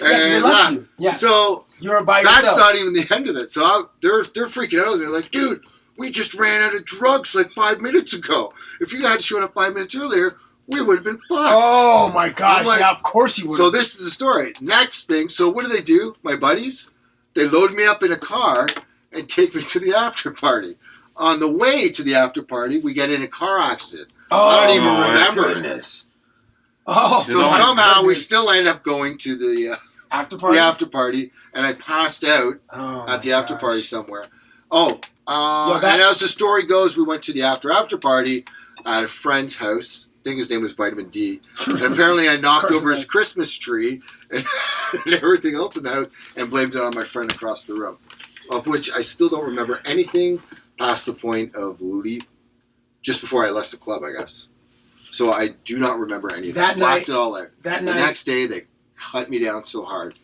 Yeah, 'cause they left you. Yeah. So You were by that's yourself. not even the end of it. So they're freaking out. They're like, dude, we just ran out of drugs like 5 minutes ago. If you had showed up 5 minutes earlier, we would have been fucked. Oh my gosh! I'm like- Yeah, of course you would. So this is the story. Next thing, so what do? My buddies? They load me up in a car and take me to the after party. On the way to the after party, we get in a car accident. I don't even my remember it. goodness. Oh, So my somehow we goodness. still end up going to the after party. after party, and I passed out Oh, at the my after gosh. party somewhere. Oh, that- and as the story goes, we went to the after party at a friend's house. I think his name was Vitamin D. And apparently I knocked over his Christmas tree and everything else in the house and blamed it on my friend across the room. Of which I still don't remember anything past the point of just before I left the club, I guess. So I do not remember anything. That Blacked night- it all out. That The night. next day they cut me down so hard.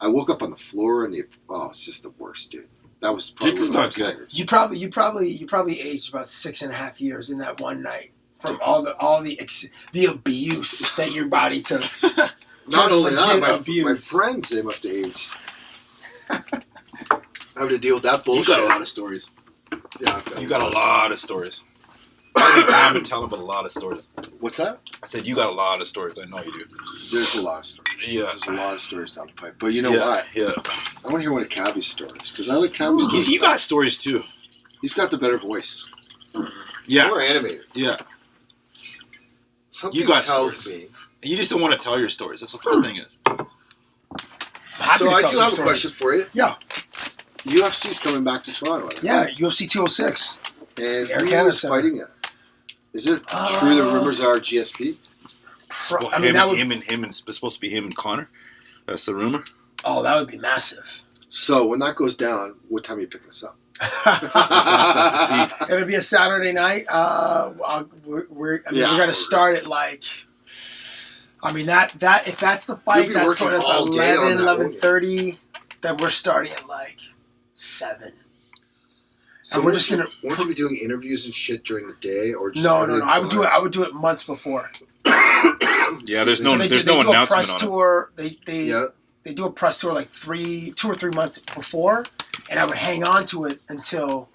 I woke up on the floor and it's just the worst, dude. That was probably Drinking's one of not the good. worst. You probably aged about 6.5 years in that one night from all the abuse that your body took. Not Just only that, legit my abuse. friends, they must have aged. Having to deal with that You bullshit. got a lot of stories. Yeah, You got a lot of stories. I've been telling about a lot of stories. What's that? I said you got a lot of stories. I know you do. There's a lot of stories. Yeah. There's a lot of stories down the pipe. But you know yeah, what? Yeah. I want to hear one of Cabbie's stories because I like Cabbie's stories. You got stories too. He's got the better voice. Yeah. More animated. Yeah. Something You got tells stories. me. You just don't want to tell your stories. That's what the thing is. Happy So to I tell do some have a stories. question for you. Yeah. UFC's coming back to Toronto. Yeah, UFC 206. And Air who Canada is Center. fighting it? Is it true the rumors are GSP? I mean, it's supposed to be him and Connor. That's the rumor. Oh, that would be massive. So when that goes down, what time are you picking us up? It'll be a Saturday night. We're going to start at like. I mean that if that's the fight, that's going at 11:30. Then we're starting at like 7. So we're just gonna. Won't you be doing interviews and shit during the day, or just no? I would do it months before. Yeah, there's no they announcement do a press on tour. They do a press tour like 2 or 3 months before, and I would hang on to it until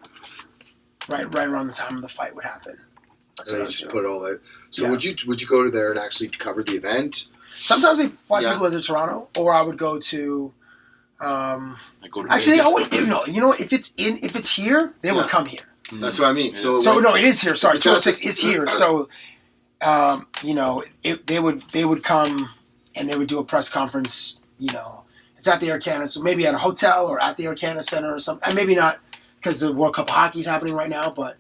right around the time of the fight would happen. That's what I just put it all out. So would you go to there and actually cover the event? Sometimes they fly people into Toronto, or I would go to. Actually, you know what? If it's here, they would come here. That's what I mean. So no, it is here. Sorry, 206 is here. So, they would come and they would do a press conference. You know, it's at the Air Canada, so maybe at a hotel or at the Air Canada Center or something. And maybe not because the World Cup of Hockey is happening right now, but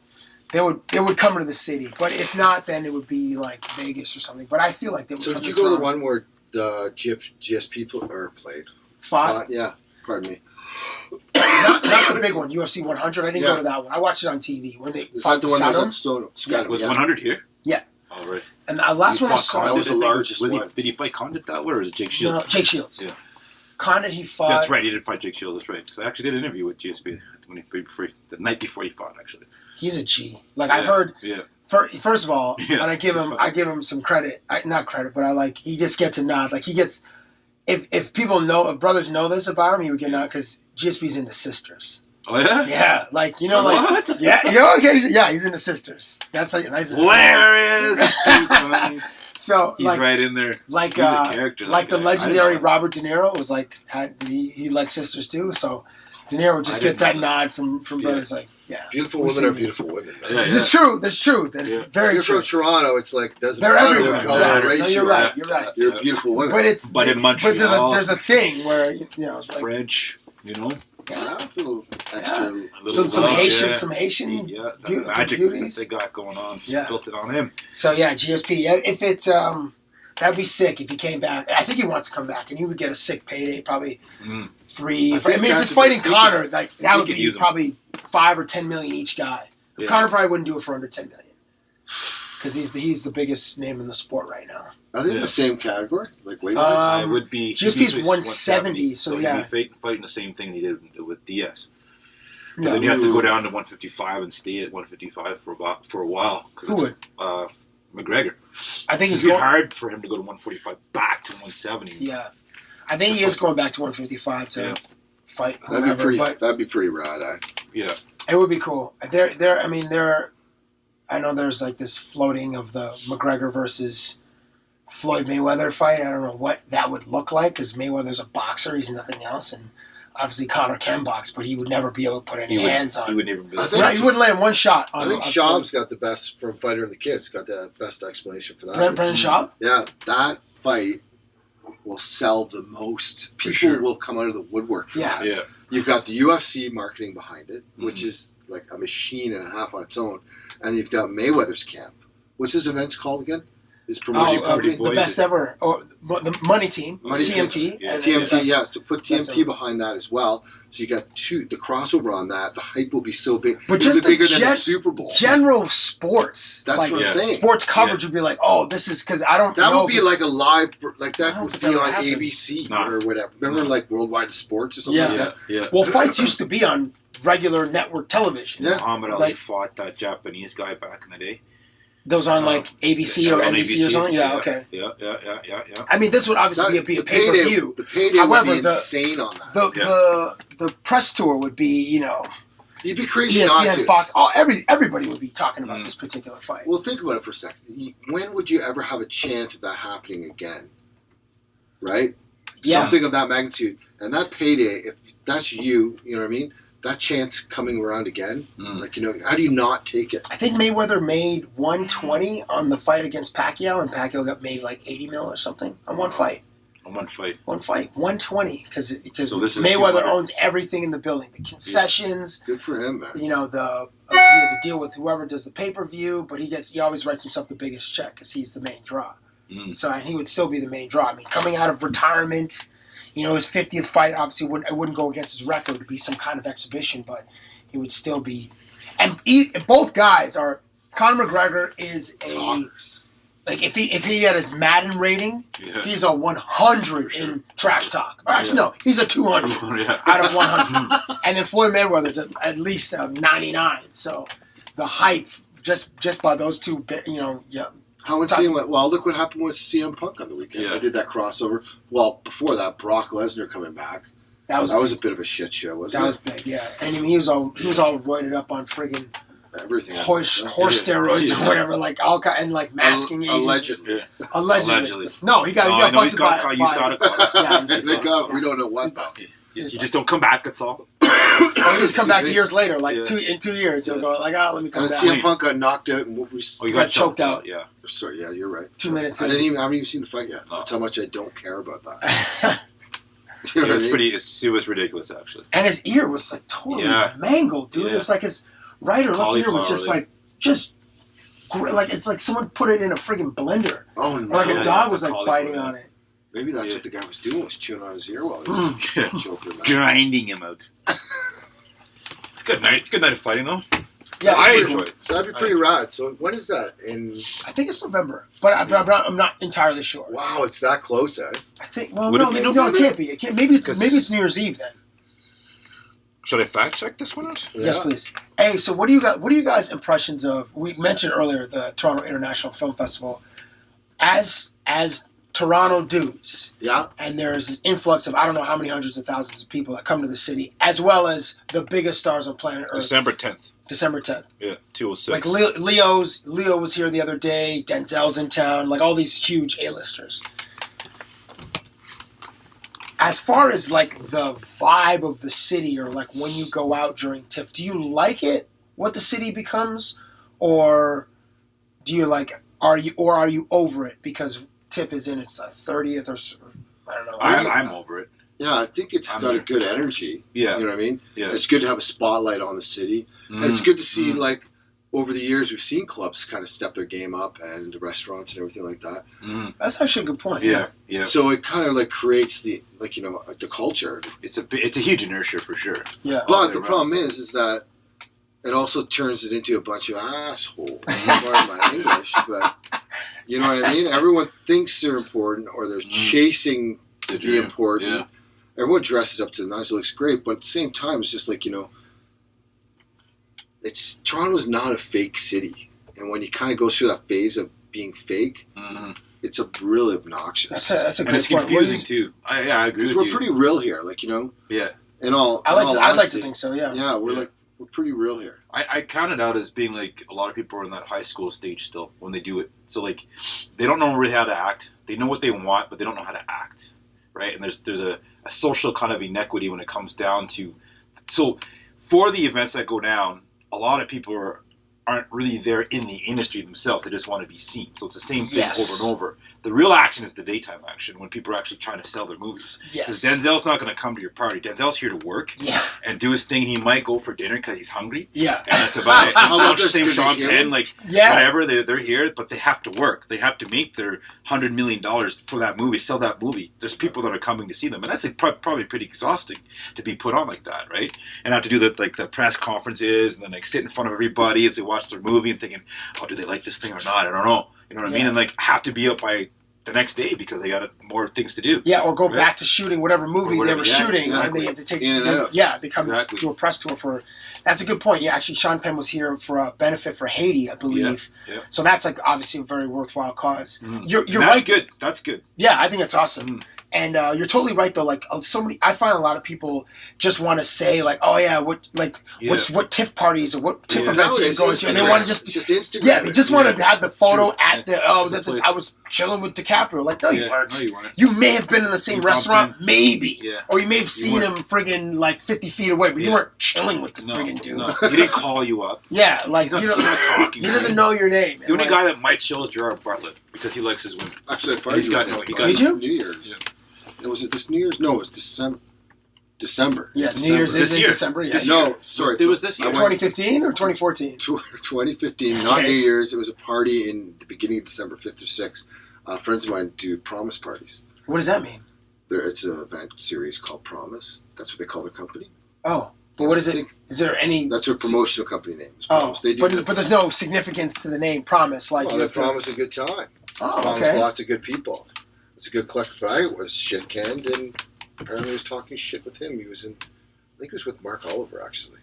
they would come to the city. But if not, then it would be like Vegas or something. But I feel like they would. So come did you to go to the Toronto. one where the GSP played? Fought? Yeah. Pardon me. Not the big one, UFC 100. I didn't go to that one. I watched it on TV when they Is fought that the one that was at Stone. Was 100 here? Yeah. Oh, right. And the last one I saw, that was the largest one. Did he fight Condit that way, or is it Jake Shields? No, Jake Shields. Yeah. Condit, he fought. That's right. He did fight Jake Shields. That's right. Because I actually did an interview with GSP the night before he fought. Actually. He's a G. Like I heard. Yeah. First of all, and I give him some credit. Not credit, but he just gets a nod. Like he gets. If people know, if brothers know this about him, he would get a nod because GSP's into sisters. Oh yeah. Yeah, like what? Yeah, he's into sisters. That's like nice. Hilarious. So he's right in there. Like he's a character. Like the legendary Robert De Niro was like he liked sisters too. So De Niro just gets that nod from brothers like. Yeah. Beautiful women are beautiful women. It's true. That's true. That's very you're true. From Toronto, it's like doesn't they're matter everywhere. what color, race you're right. You're right. You're a beautiful woman. But in Montreal, there's a thing where it's like, French, Yeah, it's a little extra. Some Haitian the magic beauties that they got going on. Built it on him. So GSP. If it's that'd be sick if he came back. I think he wants to come back, and he would get a sick payday, probably 3. If it's fighting Connor, like that would be probably 5 or 10 million each guy. Yeah. Connor probably wouldn't do it for under 10 million because he's the biggest name in the sport right now. Are they in the same category, like weight wise? It would be. GSP's 170, so he'd be fighting the same thing he did with Diaz. But then you have to go down to 155 and stay at 155 for a while. Who would? McGregor. I think it's hard for him to go to 145 back to 170. Yeah, I think he is going back to 155 to fight. Whoever, that'd be pretty rad. Yeah, it would be cool. I know there's like this floating of the McGregor versus Floyd Mayweather fight. I don't know what that would look like because Mayweather's a boxer. He's nothing else, and obviously Conor can box, but he would never be able to put any hands on. He would never be. He wouldn't land one shot. I think Schaub's got the best from Fighter and the Kids. Got the best explanation for that. Brendan Schaub. Yeah, that fight will sell the most. People will come out of the woodwork for that. Yeah. You've got the UFC marketing behind it, which is like a machine and a half on its own. And you've got Mayweather's camp. What's his events called again? His promotion company? The best ever. Or the Money Team. TMT. TMT, yeah. So put TMT behind that as well. So you got the crossover on that. The hype will be so big. But just bigger than the Super Bowl. General sports. That's what I'm saying. Sports coverage would be like, this is because I don't know. That would be like a live, like that would be on ABC or whatever. Remember like Worldwide Sports or something like that? Yeah. Well, fights used to be on regular network television. Yeah. Muhammad Ali fought that Japanese guy back in the day. Those on like ABC or NBC or something? Yeah, okay. Yeah. I mean, this would obviously be a pay-per-view. The payday would be insane on that. The press tour would be, you'd be crazy ESPN, not to. Fox, everybody would be talking about this particular fight. Well, think about it for a second. When would you ever have a chance of that happening again? Right? Yeah. Something of that magnitude. And that payday, if that's you know what I mean? That chance coming around again, how do you not take it? I think Mayweather made 120 on the fight against Pacquiao, and Pacquiao got made like 80 mil or something on one fight. On one fight. 120, because So this is Mayweather 200. owns everything in the building, the concessions. Good for him, man. He has a deal with whoever does the pay-per-view, but he always writes himself the biggest check because he's the main draw. So, and he would still be the main draw. I mean, coming out of retirement, his 50th fight obviously wouldn't go against his record. It would be some kind of exhibition, but he would still be. And both guys are. Conor McGregor is Talkers. like if he had his Madden rating, he's a 100 in trash talk. Or actually, no, he's a 200 out of 100. And then Floyd Mayweather's at least a 99. So the hype just by those two, How insane! Well, look what happened with CM Punk on the weekend. Yeah. I did that crossover. Well, before that, Brock Lesnar coming back. That was a bit of a shit show, wasn't it? That was big, yeah. And I mean, he was all roided up on friggin' everything. Horse steroids or whatever, like all kind, and like masking agents. Allegedly. Yeah. Allegedly. No, he got busted by. You saw it. They got. We don't know what though. You just don't come back. That's all. Or just come back years later, like in 2 years. You'll go like, let me come back. And CM Punk got knocked out, and you got choked out. Yeah. Sorry, yeah, you're right. 2 minutes. I haven't even seen the fight yet. That's how much I don't care about that. It was it was ridiculous, actually. And his ear was like totally mangled, dude. Yeah. It was like his right or left ear was just like it's like someone put it in a friggin' blender. Oh no! Like a dog was like biting on it. Maybe that's what the guy was doing, was chewing on his ear while he was choking him out. Grinding him out. It's a good night. Good night of fighting, though. Yeah, I enjoy it. So that'd be pretty rad. So when is that? I think it's November, but I'm not entirely sure. Wow, it's that close, eh? I think. Well, no, it can't be. It can't. Maybe it's New Year's Eve then. Should I fact check this one out? Yeah. Yes, please. Hey, so what do you guys impressions of? We mentioned earlier the Toronto International Film Festival as Toronto dudes. Yeah. And there's this influx of I don't know how many hundreds of thousands of people that come to the city, as well as the biggest stars on planet Earth. December 10th. Yeah, 206. Like Leo was here the other day. Denzel's in town. Like all these huge A-listers. As far as like the vibe of the city, or like when you go out during TIFF, do you like it? What the city becomes, or do you like? Are you over it because TIFF is in its 30th or I don't know. I'm over it. Yeah, I think it's got a good energy. Yeah. You know what I mean? Yeah. It's good to have a spotlight on the city. And it's good to see, like, over the years, we've seen clubs kind of step their game up and restaurants and everything like that. That's actually a good point. Yeah. So it kind of, like, creates the culture. It's a huge inertia for sure. Yeah. But the problem is that it also turns it into a bunch of assholes. Pardon my English, but you know what I mean? Everyone thinks they're important, or they're chasing to be important. Yeah. Everyone dresses up to the nines, it looks great, but at the same time, it's just like, Toronto's not a fake city. And when you kind of go through that phase of being fake, it's really obnoxious. That's a good point. And it's confusing, too. I agree with you. We're pretty real here, Yeah. I'd like to think so, yeah. Yeah, we're pretty real here. I count it out as being like a lot of people are in that high school stage still when they do it. So like they don't know really how to act. They know what they want, but they don't know how to act, right? And there's a social kind of inequity when it comes down to. So for the events that go down, a lot of people aren't really there in the industry themselves. They just want to be seen. So it's the same thing over and over. The real action is the daytime action when people are actually trying to sell their movies. Because Denzel's not going to come to your party. Denzel's here to work and do his thing. He might go for dinner because he's hungry. Yeah. And that's about it. Same Sean Penn, whatever. They're here, but they have to work. They have to make their $100 million for that movie, sell that movie. There's people that are coming to see them. And that's probably pretty exhausting to be put on like that, right? And have to do the press conferences and then sit in front of everybody as they watch their movie and thinking, oh, do they like this thing or not? I don't know. You know what I mean? And have to be up by the next day because they got more things to do. Yeah, or go back to shooting whatever movie they were shooting, and they have to take. They come to a press tour for. That's a good point. Yeah, actually, Sean Penn was here for a benefit for Haiti, I believe. Yeah. So that's obviously a very worthwhile cause. You're right. Good. That's good. Yeah, I think that's awesome. And you're totally right though. I find a lot of people just want to say oh yeah, what TIFF parties or what TIFF events are you going to, and they want to just Instagram. Yeah, they just want to have the photo at the. Oh, I was at this. I was chilling with DiCaprio. No, you weren't. No, you weren't. You may have been in the same restaurant, maybe, or you may have seen him friggin' 50 feet away, but you weren't chilling with the friggin' dude. No, he didn't call you up. Yeah, he doesn't know your name. The only guy that might chill is Gerard Bartlett because he likes his women. Actually, did you? New Year's. Was it this New Year's? No, it was December. Yeah, December. New Year's This is in year. December. Yeah. No, sorry. It was this year. 2015 or 2014? 2015, not New Year's. It was a party in the beginning of December, 5th or 6th. Friends of mine do promise parties. What does that mean? It's an event series called Promise. That's what they call their company. Oh, but what is it? Is there any? That's their promotional company name. Is Oh, Promise. They do but there's no significance to the name Promise. Like well, you they have to- promise a good time. Oh, Promise okay. lots of good people. It's a good collective. But I was shit canned and apparently was talking shit with him. I think he was with Mark Oliver actually.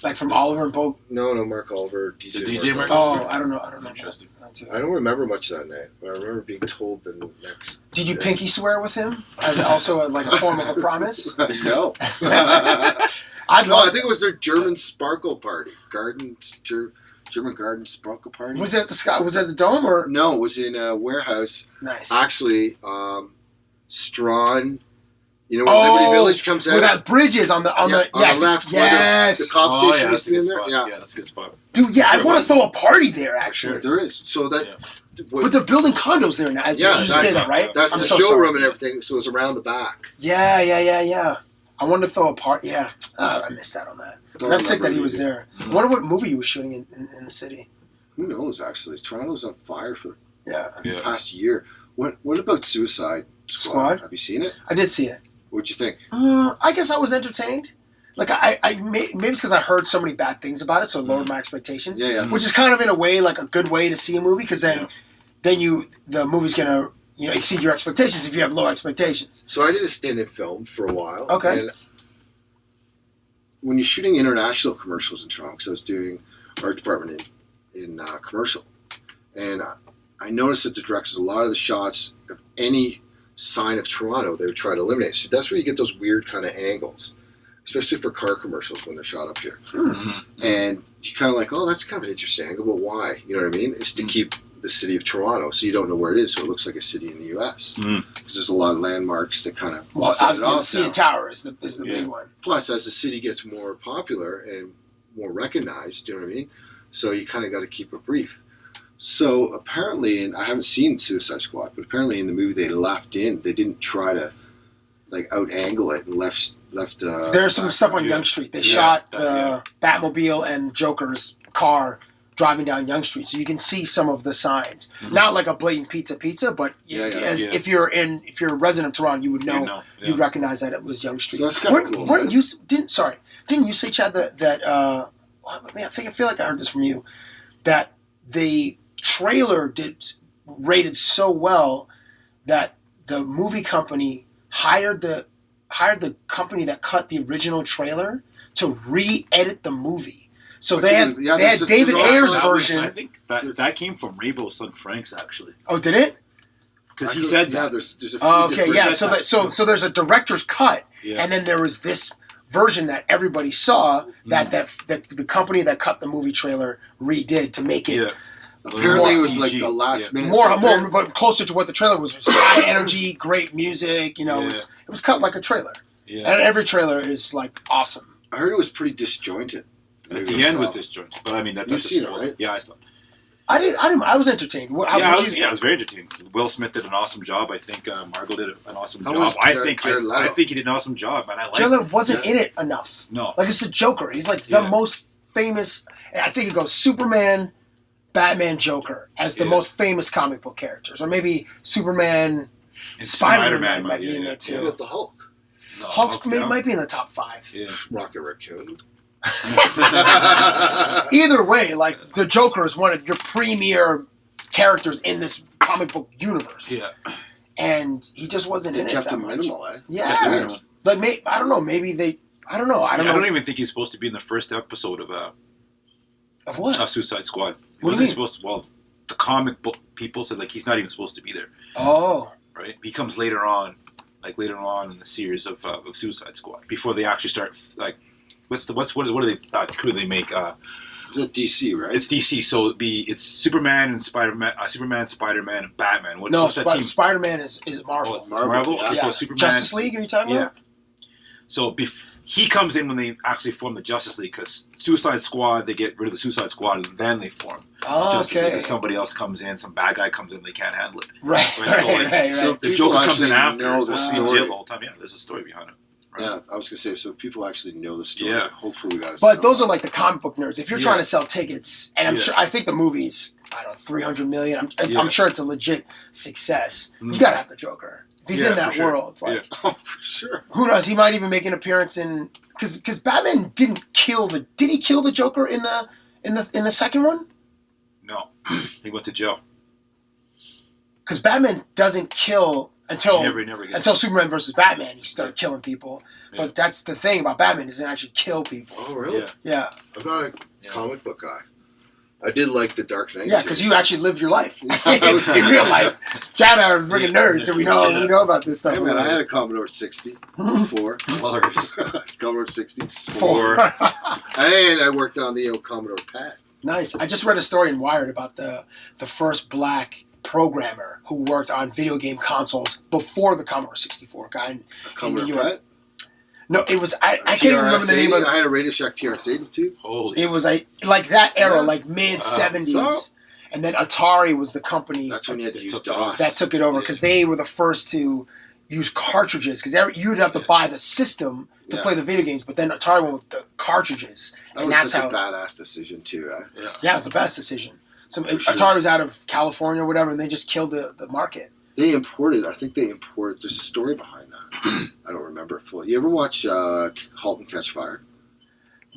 Like from Oliver and Bo. No, Mark Oliver, DJ. The DJ Mark Oh, Oliver? I don't know. Interesting. I don't remember much that night, but I remember being told the next. Did you day. pinky swear with him as also like a form of a promise? No. I'd No, love. I think it was their German sparkle party. German garden sparkle party. Was it at the Sky? Was it at the Dome or? No, it was in a warehouse. Nice. Actually, Strawn. You know where Liberty Village comes out? Where that bridge is on the left. Yes. Where the cop station that's used a to be good in there. spot. Yeah. Yeah, that's a good spot. Dude, yeah, I Sure want to was. throw a party there actually. There is. So that. But they're building condos there now. Yeah, you say that, right? That's I'm the so showroom sorry. and everything. So it was around the back. Yeah. I wanted to throw a party. Yeah, I missed out on that. Don't That's sick that remember he was either. there. I wonder what movie he was shooting in the city. Who knows? Actually, Toronto's on fire for Yeah, the past year. What about Suicide Squad? Have you seen it? I did see it. What'd you think? I guess I was entertained. Like maybe it's because I heard so many bad things about it, so it lowered my expectations. Yeah. Which is kind of in a way like a good way to see a movie because then the movie's gonna exceed your expectations if you have low expectations. So I did a stint in film for a while. Okay. And when you're shooting international commercials in Toronto, because I was doing art department in commercial, and I noticed that the directors, a lot of the shots of any sign of Toronto, they would try to eliminate. So that's where you get those weird kind of angles, especially for car commercials when they're shot up here. Mm-hmm. And you kind of like, oh, that's kind of an interesting angle, but why? You know what I mean? It's to keep the city of Toronto, so you don't know where it is, so it looks like a city in the U.S. Because there's a lot of landmarks that kind of set it Obviously, the off CN Tower is the big one. Plus, as the city gets more popular and more recognized, you know what I mean? So you kind of got to keep it brief. So apparently, and I haven't seen Suicide Squad, but apparently in the movie they didn't try to like out angle it and left. There's some stuff on Yonge Street. They shot the Batmobile and Joker's car driving down Yonge Street, so you can see some of the signs. Not like a blatant pizza, but if you're a resident of Toronto, you would know. You'd recognize that it was Yonge Street. So that's kind of cool. Didn't you say, Chad, that I feel like I heard this from you, that the trailer rated so well that the movie company hired the company that cut the original trailer to re-edit the movie. So they had David Ayer's version. I think that came from Rainbow's son Frank's actually. Oh, did it? Because he said that. There's a few different. So there's a director's cut, Yeah. and then there was this version that everybody saw that the company that cut the movie trailer redid to make it. Yeah. Apparently, More it was like PG, the last minute. More, but closer to what the trailer was. It was high energy, great music. It was cut like a trailer. Yeah. And every trailer is like awesome. I heard it was pretty disjointed. At the end was disjointed, but I mean that's You've seen it, right? Yeah, I saw it. I was entertained. I was very entertained. Will Smith did an awesome job. I think Margot did an awesome How job. was I Jared Leto? think he did an awesome job, man. I like. Jared Leto wasn't in it enough. No. Like it's the Joker. He's like the most famous. I think it goes Superman, Batman, Joker as the most famous comic book characters, or maybe Superman, And Spider-Man might be in there What too. about the Hulk? No, Hulk down. might be in the top 5. Yeah. Rocket Raccoon. Either way, like the Joker is one of your premier characters in this comic book universe. Yeah. And he just wasn't in They it kept that him much. minimal, eh? Yeah. But I don't know. Maybe they. I don't know. I don't even think he's supposed to be in the first episode of Of what? Suicide Squad. He What do you wasn't mean? supposed to. Well, the comic book people said like he's not even supposed to be there. Oh. Right. He comes later on in the series of Suicide Squad before they actually start like. What do they who do they make? It's a DC, right? It's DC, so it's Superman and Spider-Man, Spider-Man, and Batman. What's that team? Spider-Man is Marvel. Marvel. Yeah. Okay, so Superman, Justice League, are you talking about? So he comes in when they actually form the Justice League, because Suicide Squad, they get rid of the Suicide Squad and then they form Justice League, because somebody else comes in, some bad guy comes in, they can't handle it. Right. So the Joker comes in after, he's in jail the whole time. Yeah, there's a story behind it. Right. Yeah, I was gonna say, so people actually know the story. Yeah. Hopefully we got to. But those are like the comic book nerds. If you're trying to sell tickets, and I think the movie's, I don't know, 300 million. I'm sure it's a legit success. You gotta have the Joker. If he's in that world, like, oh, for sure. Who knows? He might even make an appearance in, because Batman didn't kill the. Did he kill the Joker in the second one? No, he went to jail. Because Batman doesn't kill until never Superman versus Batman. He started killing people. Yeah. But that's the thing about Batman, he doesn't actually kill people. Oh, really? Yeah. I'm not a comic book guy. I did like the Dark Knight. Yeah, because you actually lived your life in real life. Chad and I are freaking nerds, so we know about this stuff. Hey man, I had a Commodore 60 before. Commodore 64. And I worked on the old Commodore PAC. Nice. I just read a story in Wired about the first black programmer who worked on video game consoles before the Commodore 64 guy in New York. PAC? No, it was I can't even remember the name of it. I had a Radio Shack TRX-80 too. Holy. It was like that era, like mid 70s. And then Atari was the company. That's when you had to use DOS. That took it over, because they were the first to use cartridges, because you'd have to buy the system to play the video games, but then Atari went with the cartridges. That was such a badass decision too. Yeah, it was the best decision. So Atari was out of California or whatever, and they just killed the market. They imported. I think they imported. There's a story behind that. I don't remember it fully. You ever watch *Halt and Catch Fire*?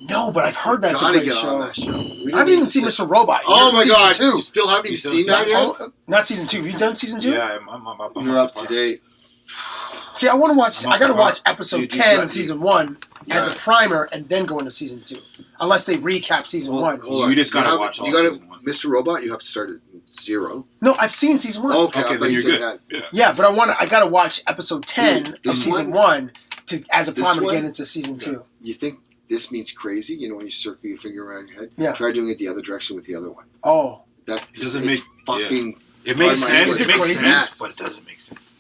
No, but I've heard that's a great show. On that show. I haven't even seen Mr. Robot. Oh my god! You still haven't even seen that yet? Not season 2. Have you done season 2? Yeah, I'm up. You're up to date. See, I want to watch. I got to watch episode 10 of season 1 as a primer, and then go into season 2. Unless they recap season 1. You just got to watch all season 1. Mr. Robot, you have to start at 0. No, I've seen season 1. Okay, then you're good. Yeah, but I got to watch episode 10 of season 1 as a primer to get into season 2. You think this means crazy? You know, when you circle your finger around your head? Yeah. Try doing it the other direction with the other one. Oh. That doesn't make fucking... It makes sense. It makes sense, but it doesn't make sense.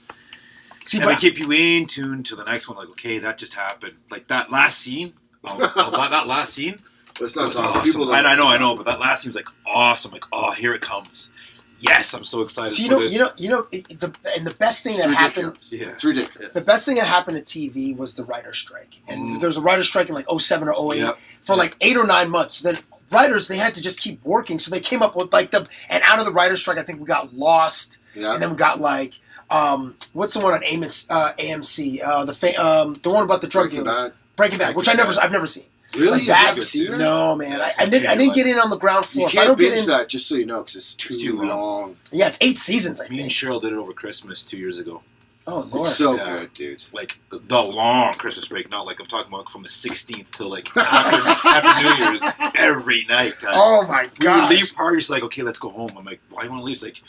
See, and they keep you in tune to the next one. Like, okay, that just happened. Like that last scene. That last scene. Let's not talk. Awesome. People don't I know, but that last scene was like awesome. Like, oh, here it comes. Yes, I'm so excited. So the best thing that happened. Yeah. It's ridiculous. The best thing that happened to TV was the writer's strike, and there was a writer's strike in like 07 or 08 for like 8 or 9 months. So then writers, they had to just keep working, so they came up with and out of the writer's strike, I think we got Lost, and then we got like what's the one on AMC? The one about the drug dealers. Breaking Bad, which I've never seen. Really? Like You've never seen that? No, man. I didn't get in on the ground floor. You can't binge that, just so you know, because it's too long. Yeah, it's 8 seasons, I think. Me and Cheryl did it over Christmas 2 years ago. Oh, Lord. It's so good, dude. Like, the long Christmas break, not like I'm talking about from the 16th till like after New Year's, every night. Guys. Oh, my God. We would leave parties like, okay, let's go home. I'm like, why do you want to leave? It's like,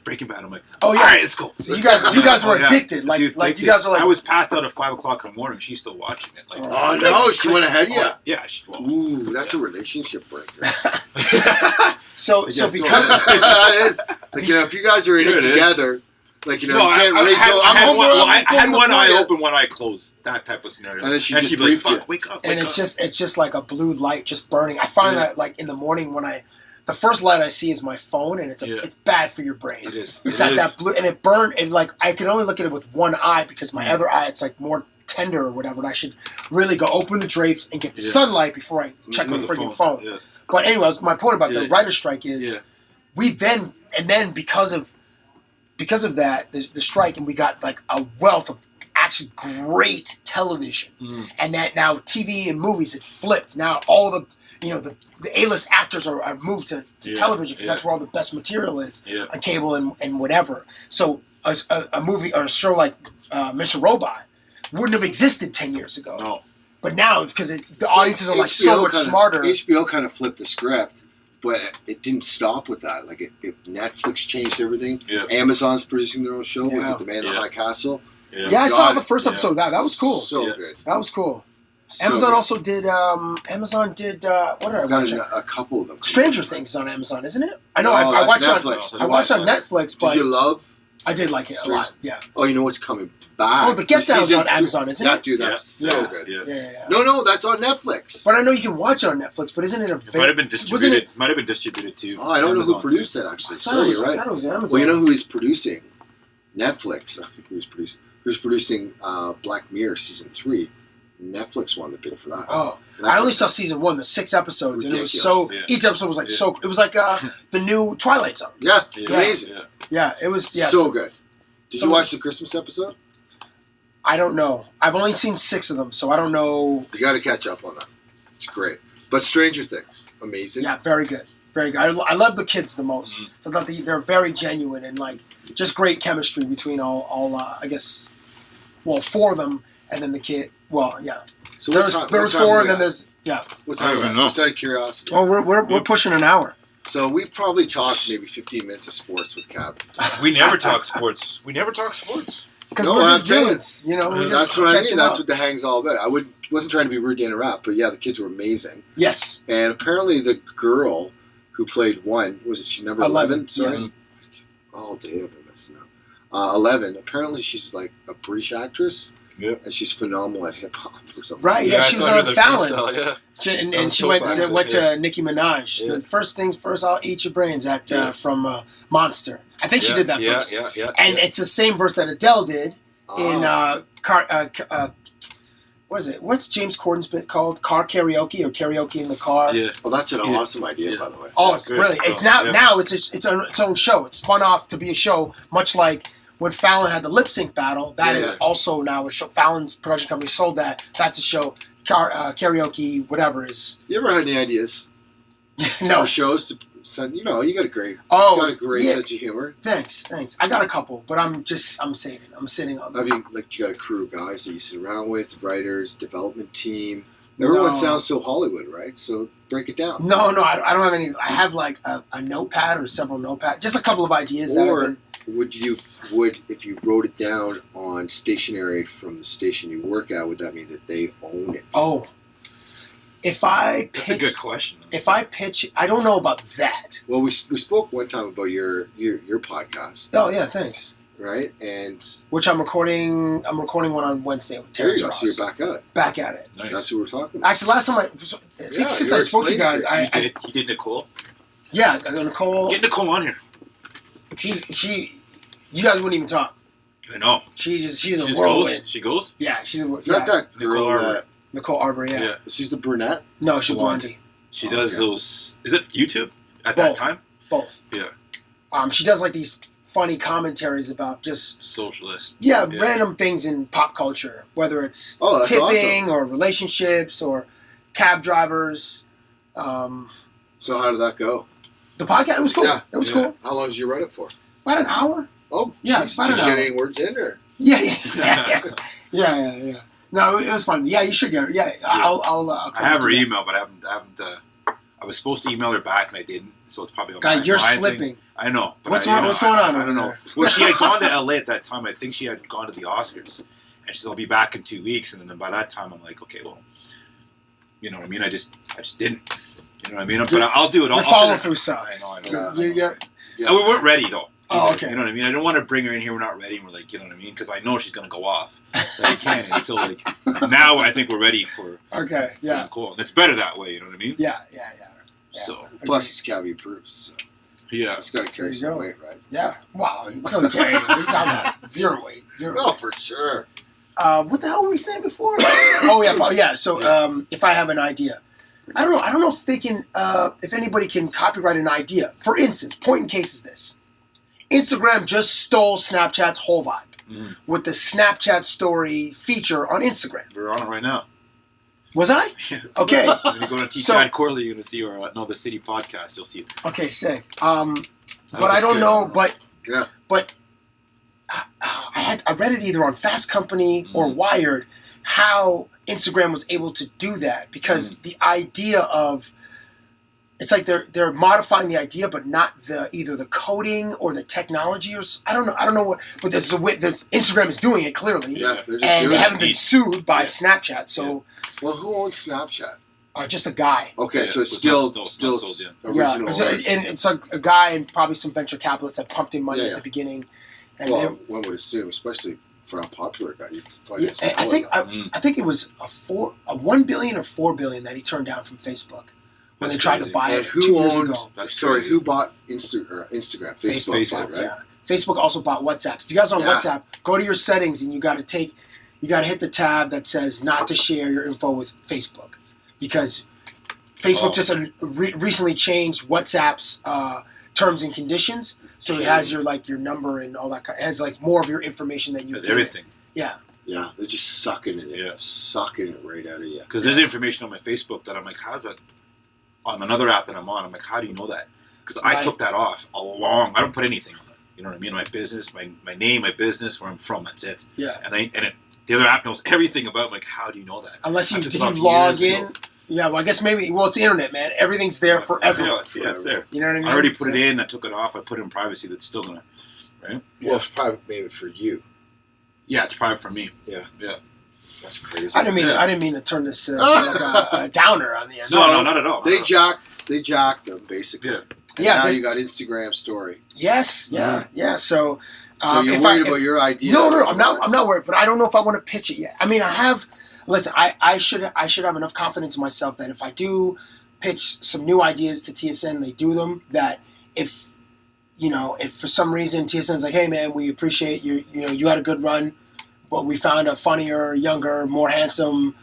Breaking Bad. I'm like, oh, yeah. All right, let's go. So you guys were addicted. Like, dude, like you guys were like... I was passed out at 5 o'clock in the morning. She's still watching it. Like, oh, no, she went ahead of you? Yeah. Ooh, that's a relationship breaker. So because... That is. Like, you know, if you guys are in it together... Like, you know, you can't raise I had one eye open, one eye closed. That type of scenario. And then she'd be like, fuck, wake up. And it's just like a blue light just burning. I find that, like, in the morning when the first light I see is my phone, and it's bad for your brain. It is. It's that blue, and it burned, and, like, I can only look at it with one eye because my other eye, it's, like, more tender or whatever, and I should really go open the drapes and get the sunlight before I check my freaking phone. Yeah. But anyways, my point about the writer's strike is we then, because of that, the strike, and we got like a wealth of actually great television, and that now TV and movies have flipped. Now all the A-list actors are moved to television because that's where all the best material is on cable and whatever. So a movie or a show like Mr. Robot wouldn't have existed 10 years ago. No, but now because the audiences are like so much smarter. HBO kind of flipped the script. But it didn't stop with that. Like, Netflix changed everything. Yeah. Amazon's producing their own show. Was it The Man in the High Castle? Yeah, I saw the first episode of that. That was cool. So good. That was cool. Amazon also did. What did I watch? A couple of them. Stranger Things is on Amazon, isn't it? I know. I watched Netflix. I watched on Netflix, but did you love? I did like it a lot. Yeah. Oh, you know what's coming back. Oh, the Get for Down's season on Amazon, isn't Yeah, it? dude, that's so Yeah. good. Yeah. No, that's on Netflix. But I know you can watch it on Netflix, but isn't it a It might have been distributed. Wasn't it? Might have been distributed to. Oh, I don't know Amazon who produced it, actually. I So thought you're right. it was Amazon. Well, you know who he's producing? Netflix. I think who's producing? Who's producing Black Mirror season 3? Netflix won the bid for that. Oh, Netflix. I only saw season 1, the 6 episodes, and it was Ridiculous. so. Yeah. Each episode was like so. It was like the new Twilight Zone. Yeah, Yeah. amazing. Yeah. Yeah, it was. Yeah, So good. Did so- you watch the Christmas episode? I don't know. I've only seen 6 of them, so I don't know. You got to catch up on that. It's great. But Stranger Things, amazing. Yeah, very good. Very good. I love the kids the most. Mhm. So that they're very genuine and like just great chemistry between all I guess, 4 of them and then the kid. Well, yeah. So There was 4 and then there's What I time? don't Is that? know. Just out of curiosity. well we're pushing an hour. So we probably talked maybe 15 minutes of sports with Cab. We never talk sports. We never talk sports. Because No, we're I'm just saying- dudes, you know. We That's just what I catch mean. them That's up. what the hang's all about. I wasn't trying to be rude to interrupt, but yeah, the kids were amazing. Yes. And apparently the girl who played one, was it she number 11? Sorry. yeah. All day I've been messing up. 11. Apparently she's like a British actress. Yeah. And she's phenomenal at hip hop or something. Right, yeah, I she was saw her on the Fallon. freestyle, yeah. And That was she so went fast, to Nicki Minaj. Yeah. The first things first, I'll eat your brains at Yeah. from Monster. I think she did that first. Yeah. And it's the same verse that Adele did in Ah. what is it? What's James Corden's bit called? Car karaoke or karaoke in the car? Yeah. Well, that's an Yeah. awesome idea, Yeah. by the way. Oh, Yeah, it's good. brilliant. It's Oh, now it's its own show. It's spun off to be a show, much like when Fallon had the lip sync battle. That is Yeah. also now a show. Fallon's production company sold that. That's a show. Karaoke, whatever is. You ever had any ideas No. for shows to send? You got a great, Oh, you got a great yeah. sense of humor. Thanks. I got a couple, but I'm saving. I'm sitting on them. Have you got a crew of guys that you sit around with, writers, development team? Everyone No. sounds so Hollywood, right? So break it down. No, I don't have any. I have like a notepad or several notepads. Just a couple of ideas that have been. Would if you wrote it down on stationery from the station you work at, would that mean that they own it? Oh, if I That's a pitch, good question. if I pitch, I don't know about that. Well, we spoke one time about your podcast, Oh yeah, thanks. right? And Which I'm recording. I'm recording one on Wednesday with there you Terrence go. Ross. So you're back at it. Back at it. Nice. That's what we're talking about. Actually, last time I think Yeah, since you I were spoke to you guys, explaining You did Nicole. I got Nicole. Get Nicole on here. You guys wouldn't even talk. I know. She's a She just whirlwind. goes. She goes. Yeah, she's a Is that that Nicole girl Arbor. that Nicole Arbor. Yeah. Yeah. she's the brunette? No, she's Blonde. blondie. She does Okay. those. Is it YouTube at that Both. time? Both. Yeah. She does like these funny commentaries about just Socialist. Yeah, Yeah. random things in pop culture, whether it's Oh, that's tipping or relationships or cab drivers. So how did that go? The podcast, it was cool. Yeah. It was Yeah. cool. How long did you write it for? About an hour. Oh, Yeah, geez, it's about did you an get hour. any words in there? Yeah. No, it was fun. Yeah, you should get her. Yeah, I'll I have her email, but I haven't. I was supposed to email her back, and I didn't. So it's probably on Guy, my you're mind slipping. thing. I know. But What's going on I over don't know. there? Well, she had gone to LA at that time. I think she had gone to the Oscars, and she said, "I'll be back in 2 weeks." And then by that time, I'm like, "Okay, well, you know what I mean? I just didn't. You know what I mean? But I'll do it. Your I'll follow through sucks. I know. You're- Yeah. And we weren't ready though. Oh, okay. You know what I mean? I don't want to bring her in here. We're not ready. And we're like, you know what I mean? Because I know she's gonna go off. Like, I can't. And so like now I think we're ready for Okay. Yeah. Nicole. And it's better that way. You know what I mean? Yeah. So Plus, it's Cabbie approved, so yeah. it's got to There carry you some go. weight, right? Yeah. Wow. It's okay. What are you talking about? Zero weight. Oh, for sure. What the hell were we saying before? Yeah. So, if I have an idea, I don't know if they can, if anybody can copyright an idea. For instance, point in case is this: Instagram just stole Snapchat's whole vibe with the Snapchat story feature on Instagram. We're on it right now. Was I? Yeah. Okay. When you go to T-Chad Corley, you're gonna see, or the City podcast, you'll see it. Okay. Sick. hope But I it's don't good. know. But Yeah. But I read it either on Fast Company or Wired how Instagram was able to do that, because the idea of it's like they're modifying the idea, but not either the coding or the technology, or I don't know what. But there's Instagram is doing it clearly, Yeah, they're just and doing they it. haven't been sued by Snapchat. So Well, who owns Snapchat? just a guy. Okay, Yeah, so it's it's still not still sold yet. original. Yeah, owners. and it's like a guy and probably some venture capitalists that pumped in money Yeah, at yeah. the beginning. And Well, one would assume, especially for how popular it got. You Yeah, I think it was a $1 billion or $4 billion that he turned down from Facebook when they tried to buy it 2 years ago. Who bought Instagram? Facebook bought, right? Yeah. Facebook also bought WhatsApp. If you guys are on WhatsApp, go to your settings and you got to hit the tab that says not to share your info with Facebook, because Facebook just recently changed WhatsApp's terms and conditions, so it has your number and all that. It has more of your information than you. Everything. Yeah. Yeah, they're just sucking it. Yeah, sucking it right out of you. Because there's information on my Facebook that I'm like, how's that? On another app that I'm on, I'm like, how do you know that? Because I took that off I don't put anything on it. You know what I mean? My business, my name, my business, where I'm from. That's it. Yeah. The other app knows everything about. I'm like, how do you know that? Unless did you log in? Yeah, well, I guess maybe. Well, it's the internet, man. Everything's there forever. Yeah, it's there. You know what I mean? I already put it in. I took it off. I put it in privacy. That's still gonna, right? Well, it's private, maybe for you. Yeah, it's private for me. Yeah. That's crazy. I didn't mean to turn this to a downer on the end. No, not at all. They jacked them basically. Yeah. And now you got Instagram story. Yes. Yeah. So you're worried about your idea? No. I'm not worried, but I don't know if I want to pitch it yet. I mean, I have. Listen, I should have enough confidence in myself that if I do pitch some new ideas to TSN, they do them. That if for some reason TSN's like, hey man, we appreciate you had a good run, but we found a funnier, younger, more handsome,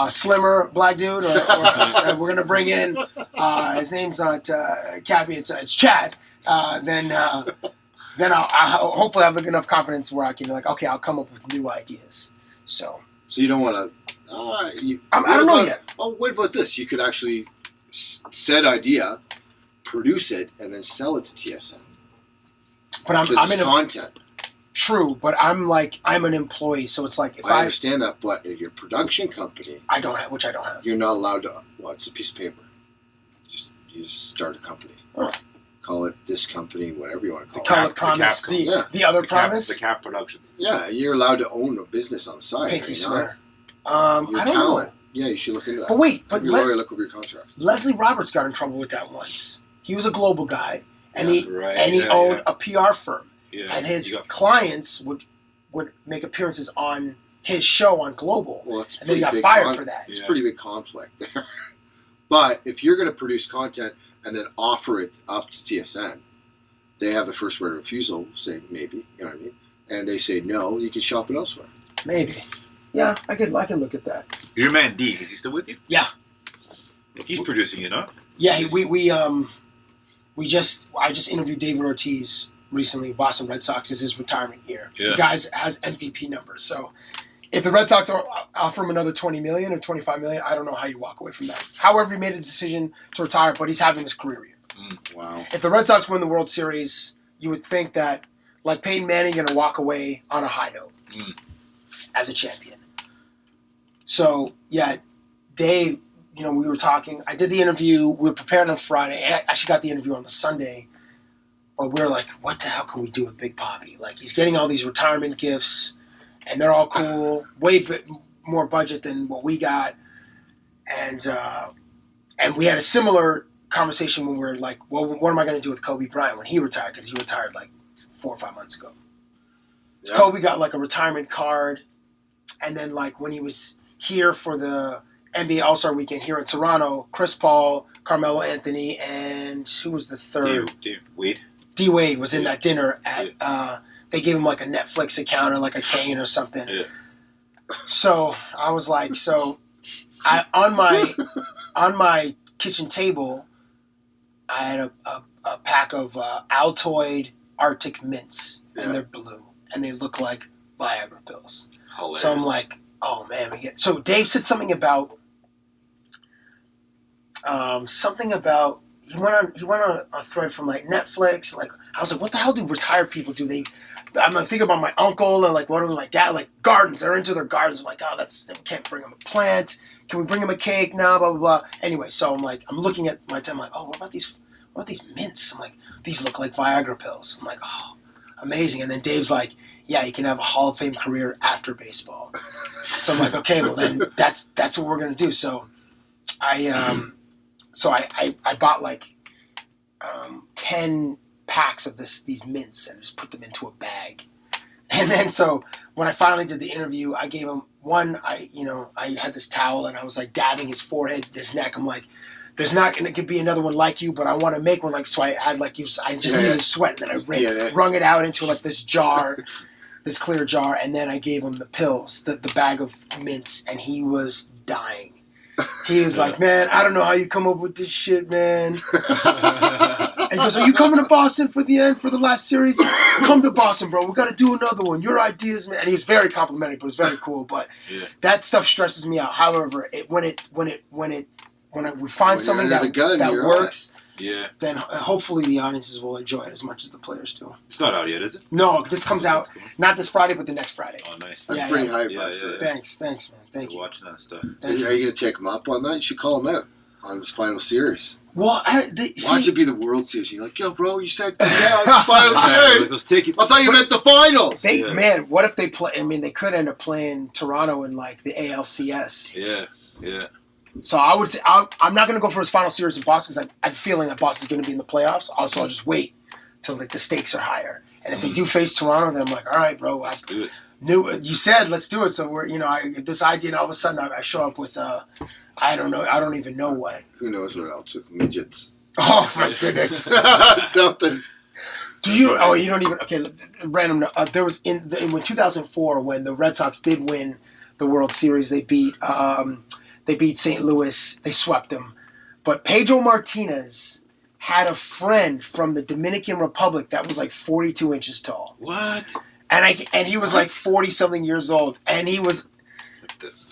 slimmer black dude, or we're gonna bring in his name's not Cabbie, it's Chad. Then I'll hopefully have enough confidence where I can be like, okay, I'll come up with new ideas. So you don't want to. I don't know yet. Oh, what about this? You could actually said idea, produce it, and then sell it to TSN. But I'm in content. True, but I'm an employee, so it's like if I understand that, but if you're a production company, I don't have. You're not allowed to. Well, it's a piece of paper. You just start a company. Oh. Call it this company, whatever you want to call it. Call it Promise. The other Promise. The Cap Productions. Yeah, you're allowed to own a business on the side. Pinky swear. I don't know. Yeah, you should look into that. But wait, your lawyer look over your contract. Leslie Roberts got in trouble with that once. He was a global guy, and he owned a PR firm, and his clients would make appearances on his show on Global, and then he got fired for that. It's a pretty big conflict there. But if you're going to produce content and then offer it up to TSN, they have the first word of refusal. Say maybe, you know what I mean, and they say no, you can shop it elsewhere. Maybe. Yeah, I can look at that. Your man D, is he still with you? Yeah. He's producing it, huh? Yeah, I just interviewed David Ortiz recently. Boston Red Sox is his retirement year. Yeah. The guy has MVP numbers. So if the Red Sox offer him another $20 million or $25 million, I don't know how you walk away from that. However, he made a decision to retire, but he's having this career year. Wow. If the Red Sox win the World Series, you would think that, like Peyton Manning, going to walk away on a high note as a champion. So, yeah, Dave, we were talking. I did the interview. We were prepared on Friday. I actually got the interview on the Sunday. But we were like, what the hell can we do with Big Papi? Like, he's getting all these retirement gifts, and they're all cool. Way more budget than what we got. And we had a similar conversation when we were like, well, what am I going to do with Kobe Bryant when he retired? Because he retired like 4 or 5 months ago. Yeah. Kobe got like a retirement card. And then like when he was here for the NBA All-Star Weekend here in Toronto, Chris Paul, Carmelo Anthony, and who was the third? Wade. D. Wade was in that dinner at, they gave him like a Netflix account or like a cane or something. Yeah. So I was like, on my kitchen table, I had a pack of Altoid Arctic Mints, and they're blue, and they look like Viagra pills. Hilarious. So I'm like, oh man, so Dave said something about he went on a thread from like Netflix. Like I was like, what the hell do retired people do? I'm thinking about my uncle and like what about my dad? Like gardens, they're into their gardens. I'm like, oh, we can't bring him a plant. Can we bring him a cake? No, blah blah blah. Anyway, so I'm looking at my time. I'm like, oh, what about these mints? I'm like, these look like Viagra pills. I'm like, oh, amazing. And then Dave's like, yeah, you can have a Hall of Fame career after baseball. So I'm like, okay, well then that's what we're gonna do. So I bought like 10 packs of these mints and just put them into a bag, And then so when I finally did the interview, I gave him one. I had this towel and I was like dabbing his forehead, his neck. I'm like, there's not going to be another one like you, but I want to make one like. So I had like you. I just needed sweat, and then I wrung it out into like this jar, this clear jar, and then I gave him the pills, the bag of mints, and he was dying. He was like, man, I don't know how you come up with this shit, man. And he goes, are you coming to Boston for the last series? Come to Boston, bro. We got to do another one. Your ideas, man. And he was very complimentary, but it was very cool. But that stuff stresses me out. However, when we find something that works, then hopefully the audiences will enjoy it as much as the players do. It's not out yet, is it? No, this comes out not this Friday, but the next Friday. Oh, nice. That's pretty hype. Thanks, man. Thank you. Watching that stuff. Are you going to take them up on that? You should call them out on this final series. Well, why don't you be the World Series? You're like, yo, bro, you said the final series. I thought you meant the finals. Man, what if they play? I mean, they could end up playing Toronto in like the ALCS. Yeah. So I would say I'm not going to go for his final series in Boston because I'm feeling that Boston's going to be in the playoffs. Also, I'll just wait till like the stakes are higher. And if they do face Toronto, then I'm like, all right, bro, let's do it. You said let's do it. So we're this idea, and all of a sudden I show up with I don't know. I don't even know what. Who knows what else? Midgets. Oh my goodness. Something. Do you? Oh, you don't even. Okay, random. There was in 2004 when the Red Sox did win the World Series. They beat St. Louis. They swept them. But Pedro Martinez had a friend from the Dominican Republic that was like 42 inches tall. What? And he was like 40-something years old. And he was...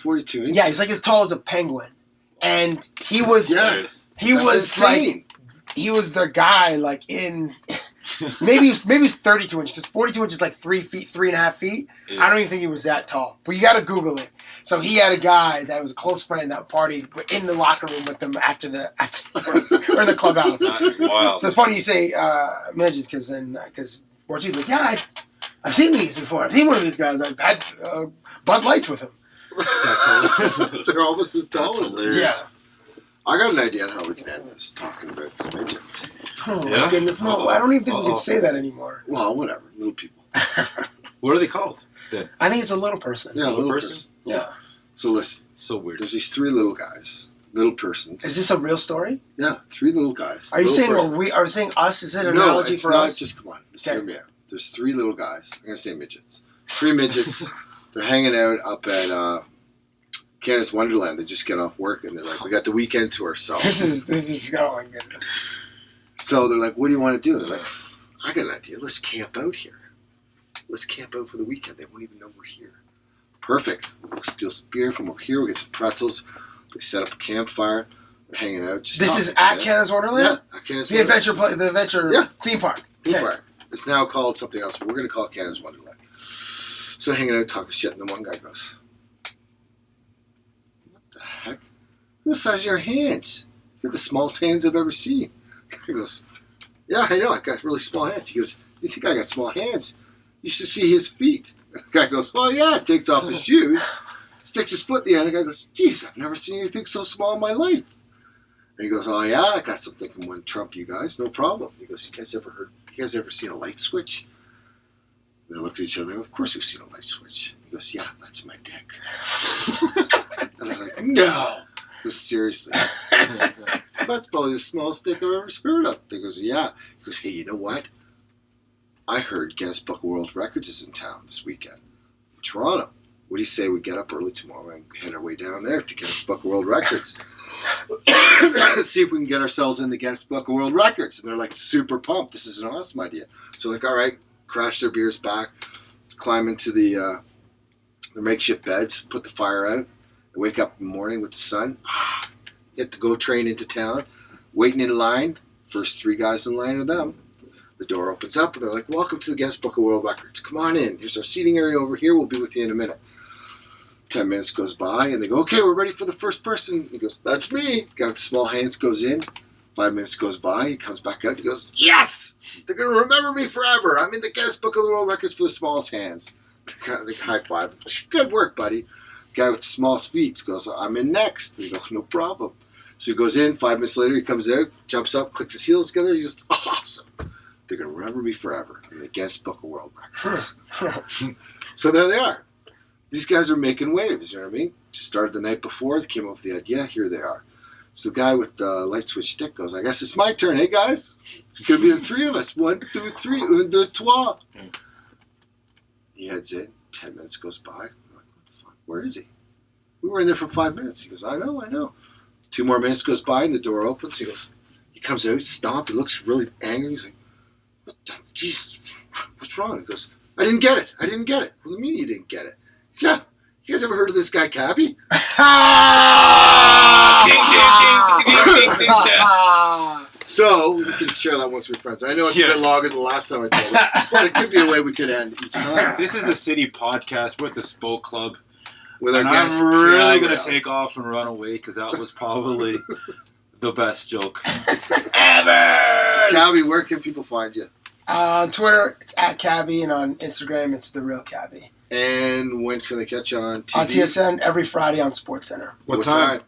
42 inches? Yeah, he's like as tall as a penguin. And he was... Yeah, he was insane. Like... He was the guy like in... maybe he was 32 inches. 42 inches like 3 feet, 3.5 feet. Yeah. I don't even think he was that tall. But you got to Google it. So he had a guy that was a close friend that partied in the locker room with them afterwards, or in the clubhouse. Wow. So it's funny you say midgets because Martin's like, yeah, I've seen these before. I've seen one of these guys. I've had Bud Lights with him. They're almost as tall as them. Yeah. I got an idea on how we can end this, talking about midgets. Oh my goodness, no. I don't even think we can say that anymore. Well, whatever. Little people. What are they called? I think it's a little person. Yeah, a little person. Yeah. So listen. So weird. There's these 3 little guys. Little persons. Is this a real story? Yeah, 3 little guys. Are you saying are you saying us? Is it an analogy for us? Just come on. Hear me out. There's 3 little guys. I'm gonna say midgets. 3 midgets. They're hanging out up at Guinness Wonderland. They just get off work and they're like, we got the weekend to ourselves. This is oh my goodness. So they're like, what do you want to do? They're like, I got an idea. Let's camp out here. Let's camp out for the weekend. They won't even know we're here. Perfect. We'll steal some beer from over here. We'll get some pretzels. They set up a campfire. They're hanging out. This is at Guinness Wonderland? Yeah, at Guinness Wonderland. The adventure theme park. Theme park. It's now called something else, but we're going to call it Guinness Wonderland. So hanging out, talking shit, and then one guy goes, what the heck? Look at the size of your hands. You got the smallest hands I've ever seen. He goes, yeah, I know. I got really small hands. He goes, you think I got small hands? You should see his feet. The guy goes, oh yeah, takes off his shoes, sticks his foot in the air. The guy goes, geez, I've never seen anything so small in my life. And he goes, oh yeah, I got something from one Trump, you guys, no problem. He goes, you guys ever seen a light switch? And they look at each other, of course we've seen a light switch. He goes, yeah, that's my dick. And they're like, no. He goes, seriously. That's probably the smallest dick I've ever heard of. He goes, yeah. He goes, hey, you know what? I heard Guinness Book of World Records is in town this weekend in Toronto. What do you say we get up early tomorrow and head our way down there to Guinness Book of World Records? See if we can get ourselves in the Guinness Book of World Records. And they're like super pumped. This is an awesome idea. So like, all right, crash their beers back, climb into their makeshift beds, put the fire out, and wake up in the morning with the sun, get the GO train into town, waiting in line. First 3 guys in line are them. The door opens up and they're like, welcome to the Guinness Book of World Records. Come on in. Here's our seating area over here. We'll be with you in a minute. 10 minutes goes by and they go, okay, we're ready for the first person. He goes, that's me. The guy with the small hands goes in. 5 minutes goes by. He comes back out. He goes, yes! They're going to remember me forever. I'm in the Guinness Book of the World Records for the smallest hands. The high five. Good work, buddy. The guy with the smallest feet goes, I'm in next. He goes, no problem. So he goes in. 5 minutes later, he comes out, jumps up, clicks his heels together. He goes, awesome. They're going to remember me forever in the Guinness Book of World Records. So there they are. These guys are making waves, you know what I mean? Just started the night before, they came up with the idea, here they are. So the guy with the light switch stick goes, I guess it's my turn, hey guys? It's going to be the three of us. 1, 2, 3, 1, 2, 3. He heads in, 10 minutes goes by. I'm like, what the fuck? Where is he? We were in there for 5 minutes. He goes, I know. 2 more minutes goes by and the door opens. He comes out, stomped, he looks really angry. He's like, what the, Jesus, what's wrong? He goes, I didn't get it. What do you mean you didn't get it? Yeah. You guys ever heard of this guy, Cabbie? So, we can share that once with friends. I know it's a bit longer than the last time I told it, but it could be a way we could end each time. This is the City Podcast. We're at the Spoke Club. With our guest, I'm really going to take off and run away because that was probably the best joke ever! Cabbie, where can people find you? On Twitter, it's @Cabbie, and on Instagram, it's The Real Cabbie. And when can they catch you on TV? On TSN every Friday on Sportscentre. What time?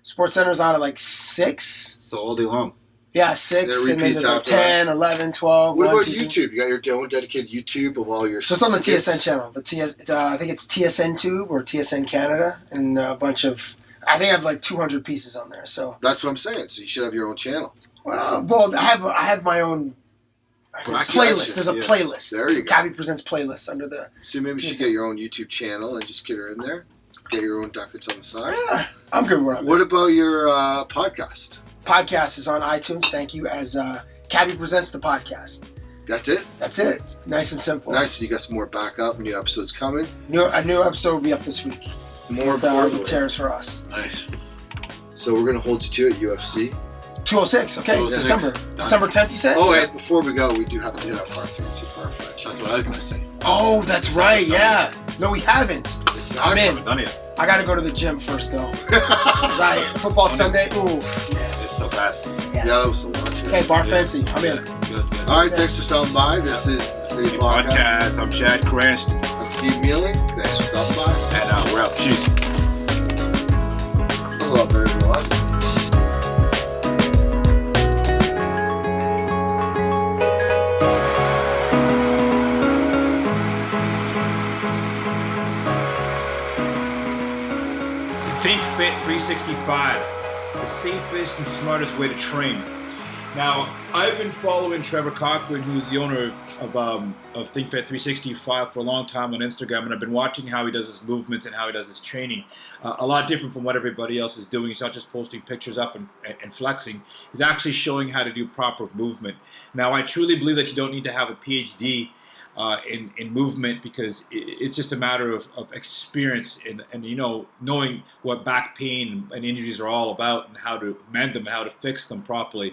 Sportscentre's on at like 6. So all day long. Yeah, 6, and then there's like 10, 11, 12. What about YouTube? You got your own dedicated YouTube of all your just on the TSN channel. I think it's TSN Tube or TSN Canada, and a bunch of, I think I have like 200 pieces on there. So that's what I'm saying. So you should have your own channel. Well, I have my own playlist. There's a playlist. There you go. Cabbie Presents playlist under the. So maybe you should get your own YouTube channel and just get her in there. Get your own ducats on the side. Yeah, I'm good where I'm at. What about your podcast? Podcast is on iTunes. Thank you. As Cabbie Presents the podcast. That's it? That's it. It's nice and simple. Nice. You got some more backup. New episodes coming. A new episode will be up this week. More with Tears for Us. Nice. So we're going to hold you to it, UFC. 206. Okay, 206. December 10th, you said? Oh, and before we go, we do have to hit up our fancy far-fetch. That's what I was going to say. Oh, that's right. Yeah. No, we haven't. Exactly. I'm in. Done yet. I got to go to the gym first, though. Football Sunday. Ooh. Yeah. It's the best. Yeah, that was a lot. Okay, bar fancy. I'm in. Good. All right, thanks for stopping by. This is the City Podcast. I'm Chad Cranston. I'm Steve Mealing. Thanks for stopping by. And we're out. Cheers. That was a lot better than the last time. Think Fit 365, the safest and smartest way to train. Now, I've been following Trevor Cochran, who's the owner of Think Fit 365 for a long time on Instagram, and I've been watching how he does his movements and how he does his training. A lot different from what everybody else is doing. He's not just posting pictures up and flexing. He's actually showing how to do proper movement. Now, I truly believe that you don't need to have a PhD in movement, because it's just a matter of experience and knowing what back pain and injuries are all about and how to mend them and how to fix them properly.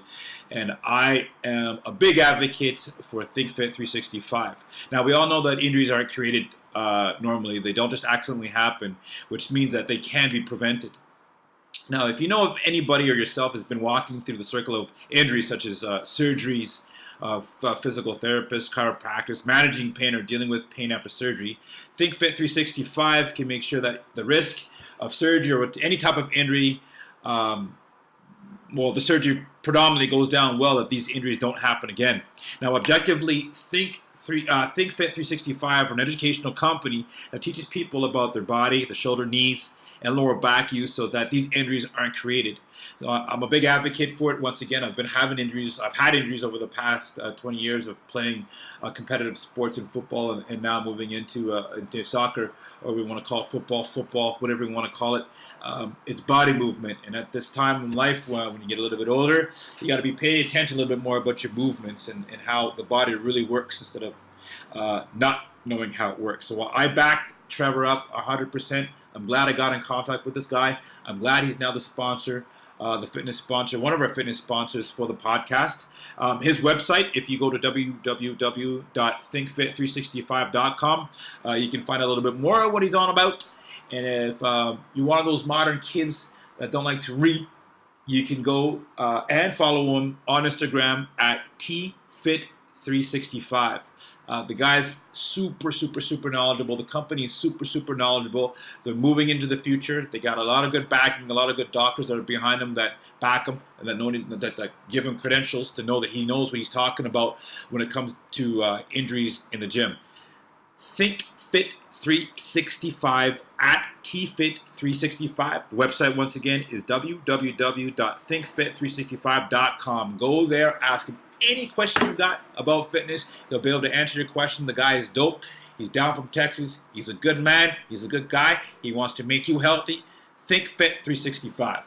And I am a big advocate for Think Fit 365. Now, we all know that injuries aren't created normally. They don't just accidentally happen, which means that they can be prevented. Now, if you know if anybody or yourself has been walking through the circle of injuries such as surgeries, physical therapists, chiropractors, managing pain or dealing with pain after surgery, Think Fit 365 can make sure that the risk of surgery or any type of injury, the surgery predominantly goes down well, that these injuries don't happen again. Now, objectively, Think Fit 365 are an educational company that teaches people about their body, the shoulder, knees, and lower back use so that these injuries aren't created. So I'm a big advocate for it. Once again, I've been having injuries. I've had injuries over the past 20 years of playing competitive sports in football and now moving into soccer, or we want to call it football, whatever we want to call it. It's body movement. And at this time in life, when you get a little bit older, you got to be paying attention a little bit more about your movements and how the body really works instead of not knowing how it works. So I back Trevor up 100%. I'm glad I got in contact with this guy. I'm glad he's now the sponsor, the fitness sponsor, one of our fitness sponsors for the podcast. His website, if you go to www.thinkfit365.com, you can find out a little bit more of what he's on about. And if you're one of those modern kids that don't like to read, you can go and follow him on Instagram at tfit365. The guy's super knowledgeable. The company is super knowledgeable. They're moving into the future. They got a lot of good backing, a lot of good doctors that are behind them that back him and that give him credentials to know that he knows what he's talking about when it comes to injuries in the gym. Think Fit 365 at TFit365. The website, once again, is www.thinkfit365.com. Go there, ask him any question you got about fitness. They'll be able to answer your question. The guy is dope. He's down from Texas. He's a good man. He's a good guy. He wants to make you healthy. Think Fit 365.